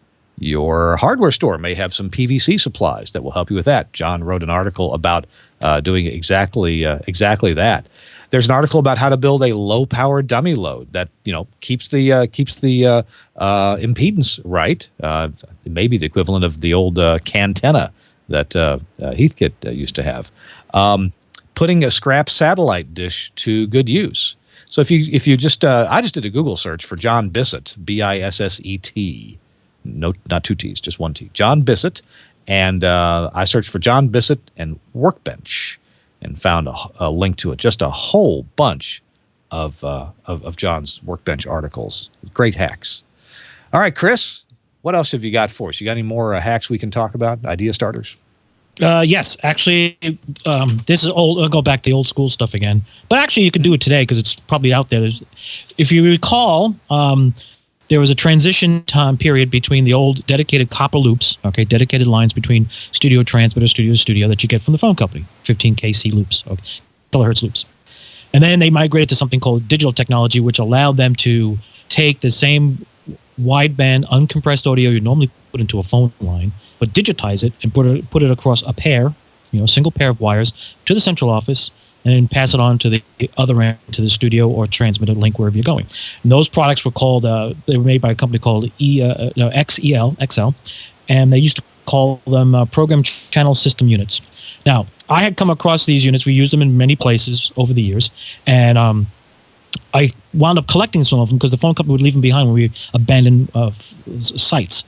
your hardware store may have some PVC supplies that will help you with that. John wrote an article about doing exactly that. There's an article about how to build a low-power dummy load that keeps the impedance right. Maybe the equivalent of the old Cantenna that Heathkit used to have. Putting a scrap satellite dish to good use. So if you just I just did a Google search for John Bissett, Bisset. No, not two T's, just one T. John Bissett, and I searched for John Bissett and Workbench, and found a link to it. Just a whole bunch of John's Workbench articles. Great hacks. All right, Chris, what else have you got for us? You got any more hacks we can talk about? Idea starters? Yes, actually, this is old. I'll go back to the old school stuff again. But actually, you can do it today because it's probably out there. If you recall, there was a transition time period between the old dedicated copper loops, dedicated lines between studio transmitter, studio to studio that you get from the phone company, 15 kc loops, kilohertz loops. And then they migrated to something called digital technology, which allowed them to take the same wideband uncompressed audio you normally put into a phone line, but digitize it and put it across a pair, a single pair of wires to the central office, and then pass it on to the other end, to the studio, or transmit a link wherever you're going. And those products were called, they were made by a company called XL, and they used to call them program channel system units. Now, I had come across these units. We used them in many places over the years, and I wound up collecting some of them because the phone company would leave them behind when we abandoned sites.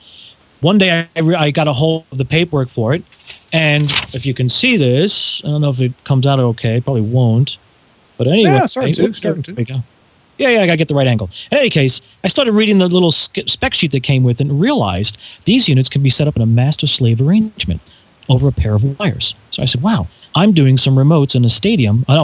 One day, I got a hold of the paperwork for it, and if you can see this, I don't know if it comes out okay. Probably won't. But anyway, yeah, starting to. There we go. Yeah, I got to get the right angle. In any case, I started reading the little spec sheet that came with it and realized these units can be set up in a master-slave arrangement over a pair of wires. So I said, wow, I'm doing some remotes in a stadium. In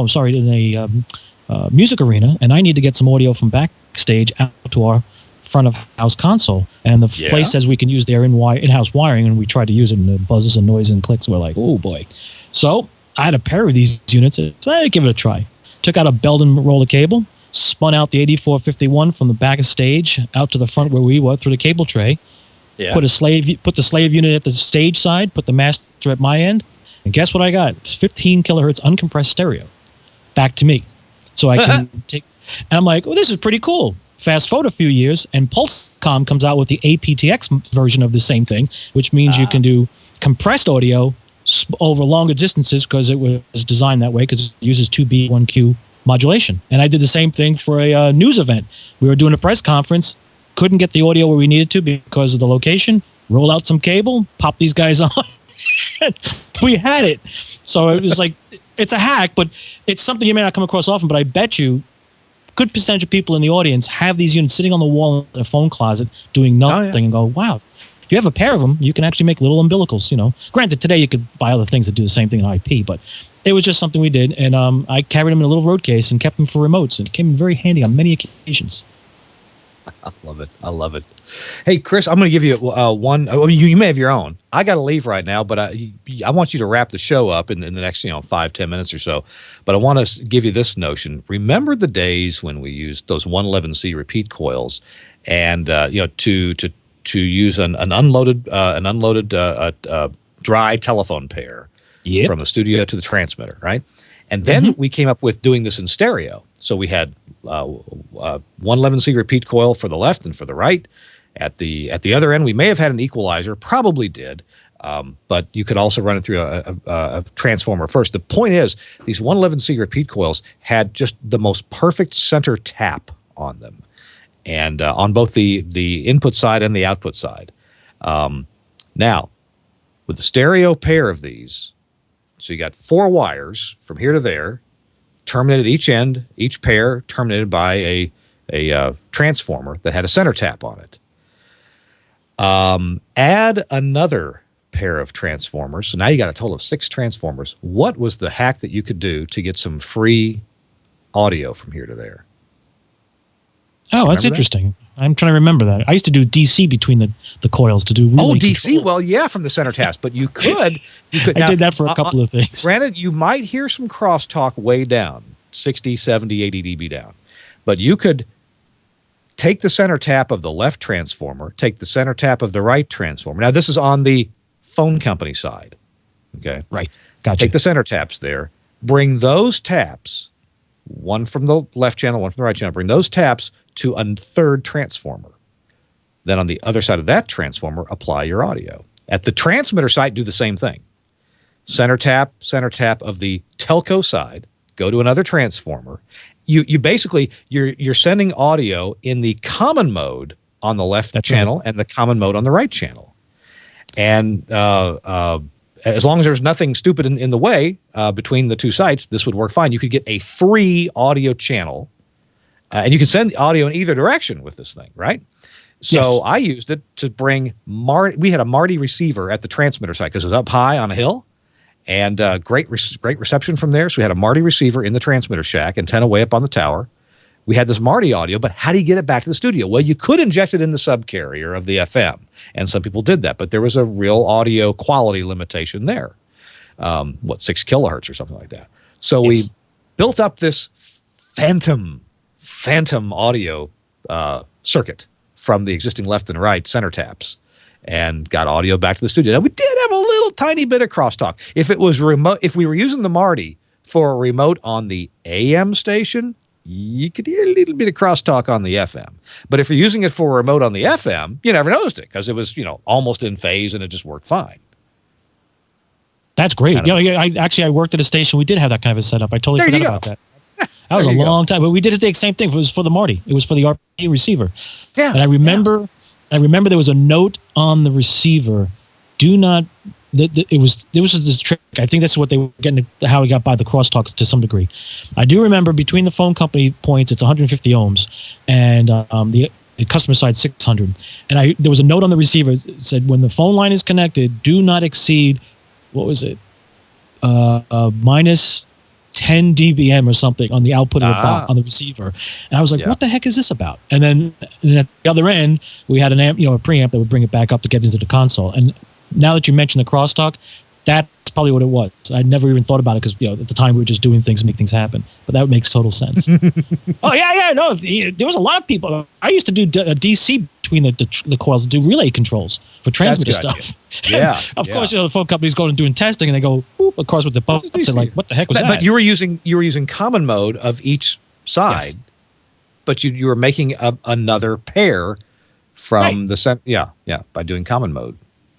a music arena, and I need to get some audio from backstage out to our front of house console, and the place says we can use their in-house wiring, and we tried to use it, and the buzzes and noise and clicks were like, oh boy. So I had a pair of these units, and I give it a try. Took out a belt and roller cable, spun out the 8451 from the back of stage out to the front where we were through the cable tray, put the slave unit at the stage side, put the master at my end, and guess what I got? It's 15 kilohertz uncompressed stereo back to me. So I can take, and I'm like, oh, this is pretty cool. Fast forward a few years, and Pulsecom comes out with the aptX version of the same thing, which means you can do compressed audio over longer distances because it was designed that way because it uses 2B, 1Q modulation. And I did the same thing for a news event. We were doing a press conference, couldn't get the audio where we needed to because of the location, roll out some cable, pop these guys on, we had it. So it was like, it's a hack, but it's something you may not come across often, but I bet you good percentage of people in the audience have these units sitting on the wall in a phone closet doing nothing and go, wow, if you have a pair of them, you can actually make little umbilicals, Granted, today you could buy other things that do the same thing in IP, but it was just something we did, and I carried them in a little road case and kept them for remotes, and it came in very handy on many occasions. I love it. I love it. Hey, Chris, I'm going to give you one. I mean, you may have your own. I got to leave right now, but I want you to wrap the show up in the next 5-10 minutes or so. But I want to give you this notion. Remember the days when we used those 111C repeat coils, and to use an unloaded dry telephone pair from the studio to the transmitter, right? And then we came up with doing this in stereo. So we had 111C repeat coil for the left and for the right. At the other end, we may have had an equalizer, probably did, but you could also run it through a transformer first. The point is, these 111C repeat coils had just the most perfect center tap on them, and on both the input side and the output side. Now, with the stereo pair of these, so you got 4 wires from here to there, terminated each end, each pair terminated by a transformer that had a center tap on it. Add another pair of transformers. So now you got a total of 6 transformers. What was the hack that you could do to get some free audio from here to there? Oh, that's interesting. I'm trying to remember that. I used to do DC between the coils to do really DC? control. Well, yeah, from the center taps, but you could. I did that for a couple of things. Granted, you might hear some crosstalk way down, 60, 70, 80 dB down. But you could take the center tap of the left transformer, take the center tap of the right transformer. Now, this is on the phone company side. Okay? Right. Gotcha. Take the center taps there, bring those taps, one from the left channel, one from the right channel, bring those taps to a third transformer. Then on the other side of that transformer, apply your audio. At the transmitter side, do the same thing. Center tap of the telco side, go to another transformer. You basically, you're sending audio in the common mode on the left channel and the common mode on the right channel. And as long as there's nothing stupid in the way between the two sites, this would work fine. You could get a free audio channel, and you can send the audio in either direction with this thing, right? So yes. I used it to bring we had a Marty receiver at the transmitter site because it was up high on a hill, and great reception from there. So we had a Marty receiver in the transmitter shack, antenna way up on the tower. We had this Marty audio, but how do you get it back to the studio? Well, you could inject it in the subcarrier of the FM, and some people did that, but there was a real audio quality limitation there. 6 kilohertz or something like that. So we built up this phantom audio circuit from the existing left and right center taps and got audio back to the studio. Now, we did have a little tiny bit of crosstalk. If it was remote, if we were using the Marty for a remote on the AM station, you could hear a little bit of crosstalk on the FM. But if you're using it for a remote on the FM, you never noticed it because it was, almost in phase and it just worked fine. That's great. I worked at a station. We did have that kind of a setup. I totally forgot about that. That was a long time, but we did it the same thing. It was for the Marty. It was for the RP receiver. Yeah. And I remember there was a note on the receiver. Do not. There was this trick. I think that's what they were getting. How we got by the crosstalks to some degree. I do remember between the phone company points, it's 150 ohms, and the customer side 600. And there was a note on the receiver that said, when the phone line is connected, do not exceed. What was it? Minus 10 dBm or something on the output of the box, on the receiver. And I was like, what the heck is this about? And then at the other end, we had an amp, a preamp that would bring it back up to get into the console. And now that you mention the crosstalk, that's probably what it was. I never even thought about it because at the time we were just doing things to make things happen. But that makes total sense. No, there was a lot of people. I used to do DC between the coils to do relay controls for transmitter stuff. Yeah. Of course, the phone companies go and doing testing, and they go across with the buttons and like, what the heck was that? But you were using common mode of each side, but you were making another pair from the set. Yeah, by doing common mode.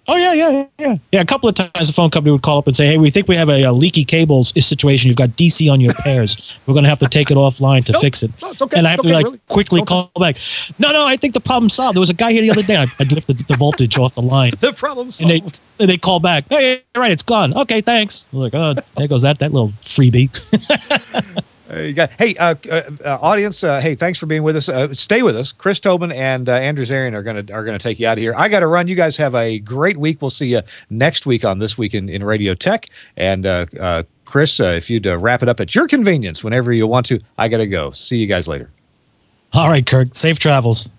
Oh, yeah. A couple of times the phone company would call up and say, hey, we think we have a leaky cables situation. You've got DC on your pairs. We're going to have to take it offline to fix it. No, it's okay. And I have to quickly call back. No, I think the problem's solved. There was a guy here the other day. I'd lifted the voltage off the line. The problem's solved. And they call back. Hey, right, it's gone. Okay, thanks. I'm like, oh, there goes that little freebie. Hey, audience! Hey, thanks for being with us. Stay with us. Chris Tobin and Andrew Zarian are gonna take you out of here. I got to run. You guys have a great week. We'll see you next week on This Week in Radio Tech. And Chris, if you'd wrap it up at your convenience whenever you want to. I got to go. See you guys later. All right, Kirk. Safe travels.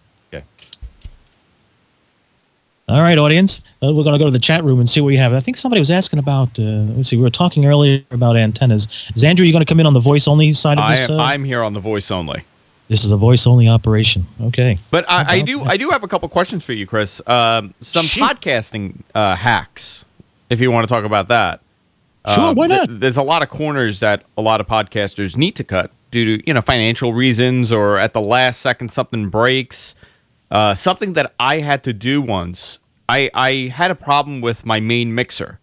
All right, audience. We're going to go to the chat room and see what we have. I think somebody was asking about, let's see, we were talking earlier about antennas. Is Andrew, you going to come in on the voice-only side of this? I'm here on the voice only. This is a voice-only operation. Okay. But I do have a couple questions for you, Chris. Some podcasting hacks, if you want to talk about that. Sure, why not? There's a lot of corners that a lot of podcasters need to cut due to financial reasons, or at the last second something breaks. Something that I had to do once, I had a problem with my main mixer.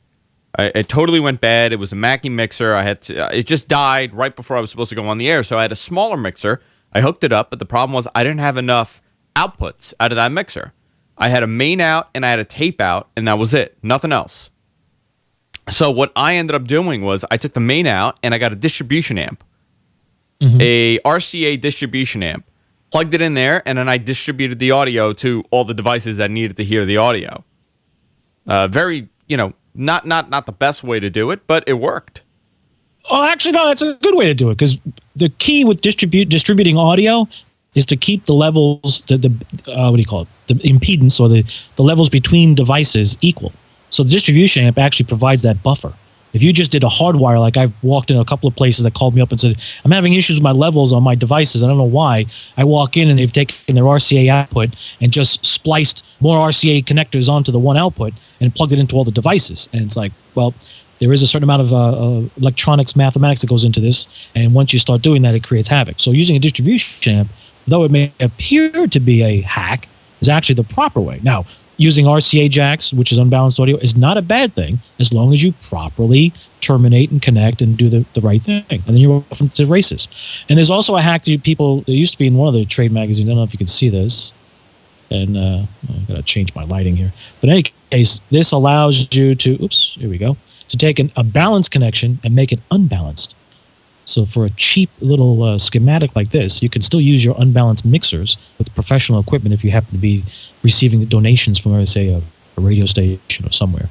It totally went bad. It was a Mackie mixer. It just died right before I was supposed to go on the air. So I had a smaller mixer. I hooked it up, but the problem was I didn't have enough outputs out of that mixer. I had a main out and I had a tape out, and that was it. Nothing else. So what I ended up doing was I took the main out and I got a distribution amp, a RCA distribution amp, plugged it in there, and then I distributed the audio to all the devices that needed to hear the audio. Very, not the best way to do it, but it worked. Oh, actually, no, that's a good way to do it, because the key with distributing audio is to keep the levels, what do you call it, the impedance or the levels between devices equal. So the distribution amp actually provides that buffer. If you just did a hardwire, like I've walked in a couple of places that called me up and said, I'm having issues with my levels on my devices. I don't know why. I walk in and they've taken their RCA output and just spliced more RCA connectors onto the one output and plugged it into all the devices. And it's like, well, there is a certain amount of electronics, mathematics that goes into this. And once you start doing that, it creates havoc. So using a distribution amp, though it may appear to be a hack, is actually the proper way. Now, using RCA jacks, which is unbalanced audio, is not a bad thing as long as you properly terminate and connect and do the right thing. And then you're off into the races. And there's also a hack that there used to be in one of the trade magazines. I don't know if you can see this. And I got to change my lighting here. But in any case, this allows you to, here we go, to take a balanced connection and make it unbalanced. So for a cheap little schematic like this, you can still use your unbalanced mixers with professional equipment if you happen to be receiving donations from, say, a radio station or somewhere.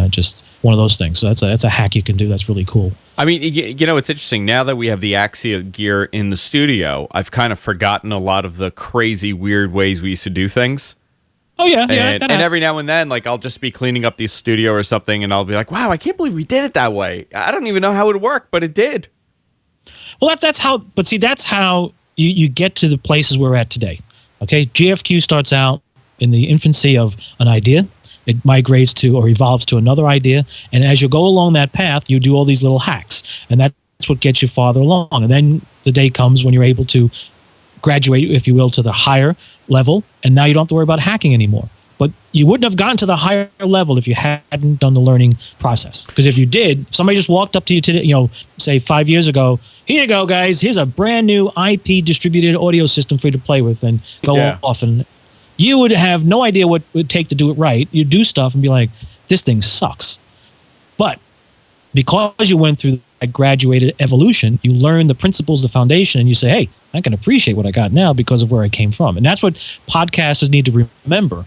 Just one of those things. So that's a hack you can do. That's really cool. I mean, it's interesting. Now that we have the Axia gear in the studio, I've kind of forgotten a lot of the crazy, weird ways we used to do things. Oh, yeah. And every now and then, like, I'll just be cleaning up the studio or something, and I'll be like, wow, I can't believe we did it that way. I don't even know how it worked, but it did. Well, that's how you get to the places we're at today. Okay, GFQ starts out in the infancy of an idea. It migrates to or evolves to another idea. And as you go along that path, you do all these little hacks. And that's what gets you farther along. And then the day comes when you're able to graduate, if you will, to the higher level. And now you don't have to worry about hacking anymore. But you wouldn't have gotten to the higher level if you hadn't done the learning process. Because if you did, if somebody just walked up to you today, say 5 years ago, here you go, guys, here's a brand new IP distributed audio system for you to play with and go off. And you would have no idea what it would take to do it right. You do stuff and be like, this thing sucks. But because you went through that graduated evolution, you learn the principles, the foundation, and you say, hey, I can appreciate what I got now because of where I came from. And that's what podcasters need to remember.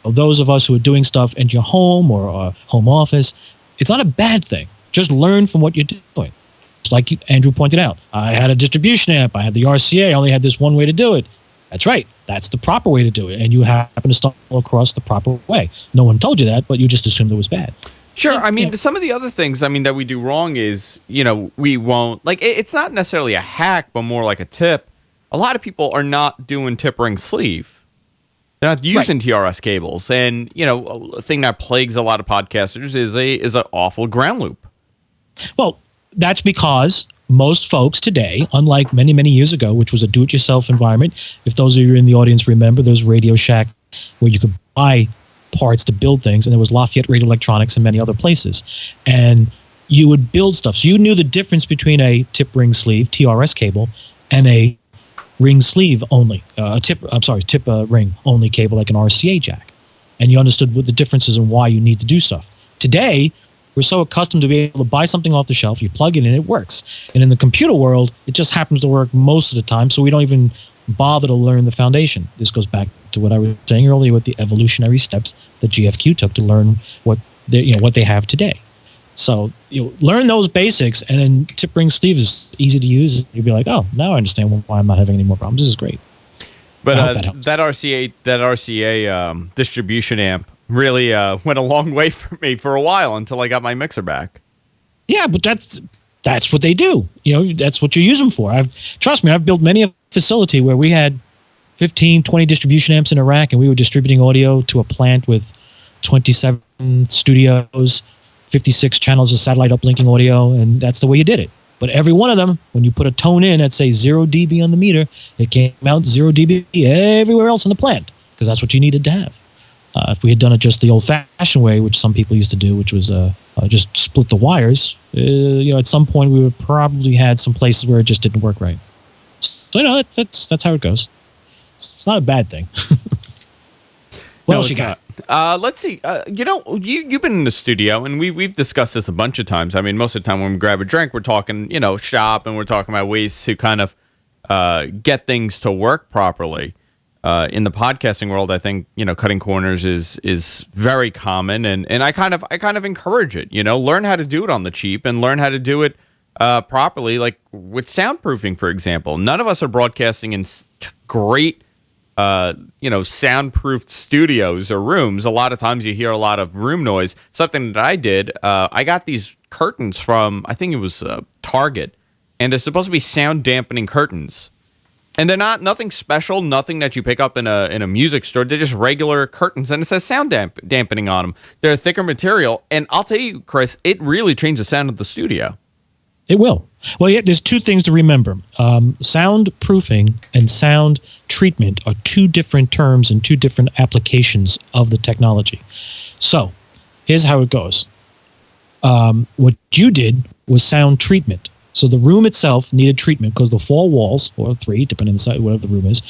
Those of us who are doing stuff in your home or a home office, it's not a bad thing. Just learn from what you're doing. It's like Andrew pointed out. I had a distribution amp. I had the RCA. I only had this one way to do it. That's right. That's the proper way to do it. And you happen to stumble across the proper way. No one told you that, but you just assumed it was bad. Sure. I mean, some of the other things, that we do wrong is, we won't, it's not necessarily a hack, but more like a tip. A lot of people are not doing tip ring sleeve. They're not using TRS cables. And, a thing that plagues a lot of podcasters is an awful ground loop. Well, that's because most folks today, unlike many, many years ago, which was a do-it-yourself environment, if those of you in the audience remember, there's Radio Shack where you could buy parts to build things, and there was Lafayette Radio Electronics and many other places. And you would build stuff. So you knew the difference between a tip ring sleeve, TRS cable, and a ring sleeve only, tip ring only cable like an RCA jack. And you understood what the differences and why you need to do stuff. Today, we're so accustomed to be able to buy something off the shelf, you plug it in, it works. And in the computer world, it just happens to work most of the time, so we don't even bother to learn the foundation. This goes back to what I was saying earlier with the evolutionary steps that GFQ took to learn what they have today. So learn those basics, and then tip ring sleeve is easy to use. You'll be like, oh, now I understand why I'm not having any more problems. This is great. But that RCA distribution amp, really went a long way for me for a while until I got my mixer back. Yeah, but that's what they do. That's what you use them for. Trust me, I've built many a facility where we had 15, 20 distribution amps in a rack, and we were distributing audio to a plant with 27 studios, 56 channels of satellite uplinking audio, and that's the way you did it. But every one of them, when you put a tone in at, say, 0 dB on the meter, it came out 0 dB everywhere else in the plant, because that's what you needed to have. If we had done it just the old-fashioned way, which some people used to do, which was just split the wires, at some point we would probably had some places where it just didn't work right. So, that's how it goes. It's not a bad thing. What else you got? Let's see. You've been in the studio, and we've discussed this a bunch of times. I mean, most of the time when we grab a drink, we're talking, shop, and we're talking about ways to kind of get things to work properly. In the podcasting world, I think cutting corners is very common, and I kind of encourage it. Learn how to do it on the cheap, and learn how to do it properly, like with soundproofing, for example. None of us are broadcasting in great soundproofed studios or rooms. A lot of times you hear a lot of room noise. Something that I did, I got these curtains from, I think it was Target, and they're supposed to be sound dampening curtains. And they're nothing special, nothing that you pick up in a music store. They're just regular curtains, and it says sound dampening on them. They're a thicker material, and I'll tell you, Chris, it really changed the sound of the studio. It will. Well, yeah, there's two things to remember. Soundproofing and sound treatment are two different terms and two different applications of the technology. So here's how it goes. What you did was sound treatment. So the room itself needed treatment because the 4 walls, or 3, depending on the size, whatever the room is,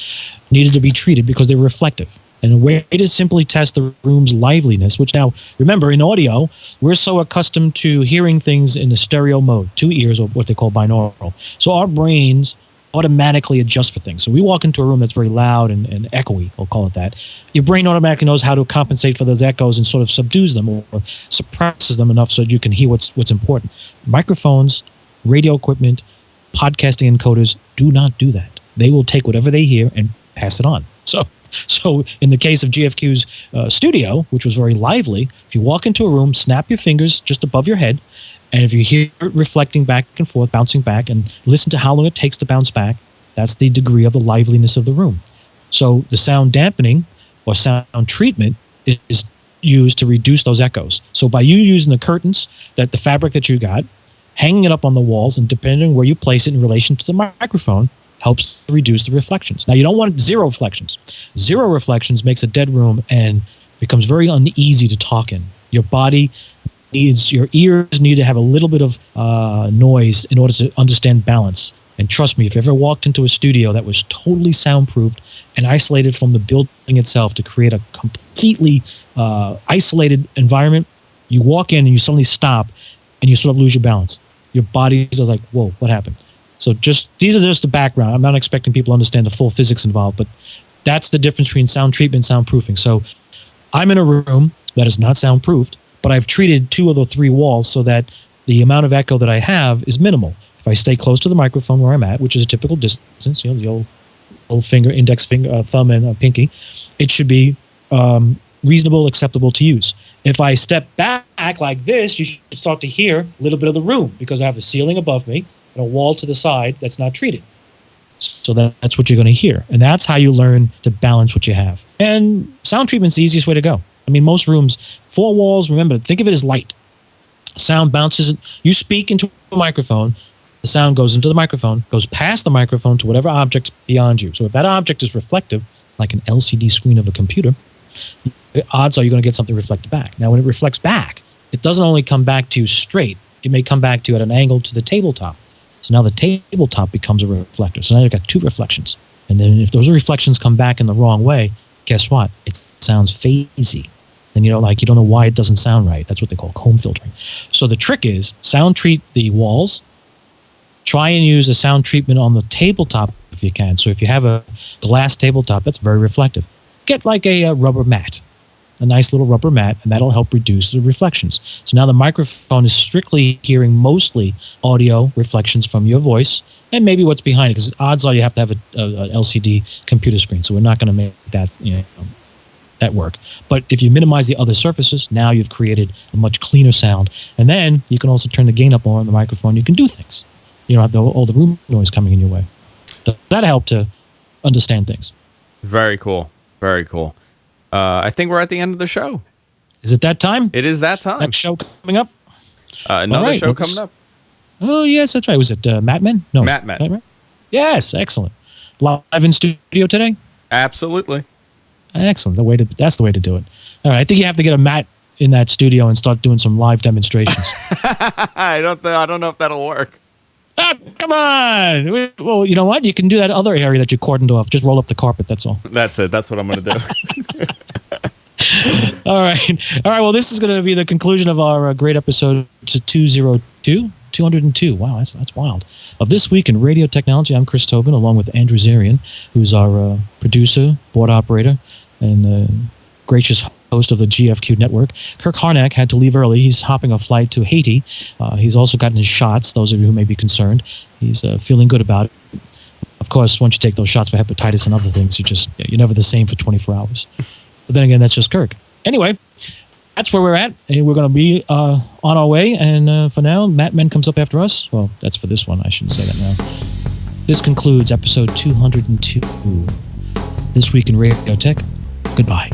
needed to be treated because they were reflective. And a way to simply test the room's liveliness, which now, remember, in audio, we're so accustomed to hearing things in the stereo mode, 2 ears, or what they call binaural. So our brains automatically adjust for things. So we walk into a room that's very loud and echoey, we'll call it that. Your brain automatically knows how to compensate for those echoes and sort of subdues them or suppresses them enough so that you can hear what's important. Microphones, radio equipment, podcasting encoders do not do that. They will take whatever they hear and pass it on. So in the case of GFQ's studio, which was very lively, if you walk into a room, snap your fingers just above your head, and if you hear it reflecting back and forth, bouncing back, and listen to how long it takes to bounce back, that's the degree of the liveliness of the room. So the sound dampening or sound treatment is used to reduce those echoes. So by you using the curtains, the fabric that you got, hanging it up on the walls, and depending on where you place it in relation to the microphone, helps reduce the reflections. Now, you don't want 0 reflections. 0 reflections makes a dead room and becomes very uneasy to talk in. Your ears need to have a little bit of noise in order to understand balance. And trust me, if you ever walked into a studio that was totally soundproofed and isolated from the building itself to create a completely isolated environment, you walk in and you suddenly stop and you sort of lose your balance. Your body is like, whoa, what happened? So these are just the background. I'm not expecting people to understand the full physics involved, but that's the difference between sound treatment and soundproofing. So I'm in a room that is not soundproofed, but I've treated 2 of the 3 walls so that the amount of echo that I have is minimal. If I stay close to the microphone where I'm at, which is a typical distance, the old finger, index finger, thumb, and pinky, it should be reasonable, acceptable to use. If I step back like this, you should start to hear a little bit of the room because I have a ceiling above me and a wall to the side that's not treated. So that's what you're going to hear. And that's how you learn to balance what you have. And sound treatment's the easiest way to go. I mean, most rooms, 4 walls, remember, think of it as light. Sound bounces. You speak into a microphone, the sound goes into the microphone, goes past the microphone to whatever object's beyond you. So if that object is reflective, like an LCD screen of a computer, odds are you're going to get something reflected back. Now, when it reflects back, it doesn't only come back to you straight. It may come back to you at an angle to the tabletop. So now the tabletop becomes a reflector. So now you've got 2 reflections. And then if those reflections come back in the wrong way, guess what? It sounds phasey. And you don't know why it doesn't sound right. That's what they call comb filtering. So the trick is sound treat the walls. Try and use a sound treatment on the tabletop if you can. So if you have a glass tabletop, that's very reflective. Get like a rubber mat, a nice little rubber mat, and that'll help reduce the reflections. So now the microphone is strictly hearing mostly audio reflections from your voice and maybe what's behind it, because odds are you have to have a LCD computer screen. So we're not going to make that at work. But if you minimize the other surfaces, now you've created a much cleaner sound. And then you can also turn the gain up more on the microphone. You can do things. You don't have all the room noise coming in your way. Does that help to understand things? Very cool. Very cool. I think we're at the end of the show. Is it that time? It is that time. Next show coming up? Another show coming up. Oh, yes, that's right. Was it Matt Men? No. Matt Men. Right? Yes, excellent. Live in studio today? Absolutely. Excellent. That's the way to do it. All right, I think you have to get a Matt in that studio and start doing some live demonstrations. I don't know if that'll work. Oh, come on. Well, you know what? You can do that other area that you cordoned off. Just roll up the carpet. That's all. That's it. That's what I'm going to do. All right. All right. Well, this is going to be the conclusion of our great episode 202. Wow, that's wild. Of This Week in Radio Technology, I'm Chris Tobin, along with Andrew Zarian, who's our producer, board operator, and gracious host of the GFQ network. Kirk Harnack had to leave early. He's hopping a flight to Haiti. He's also gotten his shots, those of you who may be concerned. He's feeling good about it. Of course, once you take those shots for hepatitis and other things, you're never the same for 24 hours. But then again, that's just Kirk. Anyway, that's where we're at, and we're going to be on our way. And for now, Matt Men comes up after us. Well, that's for this one. I shouldn't say that now. This concludes episode 202. This Week in Radio Tech. Goodbye.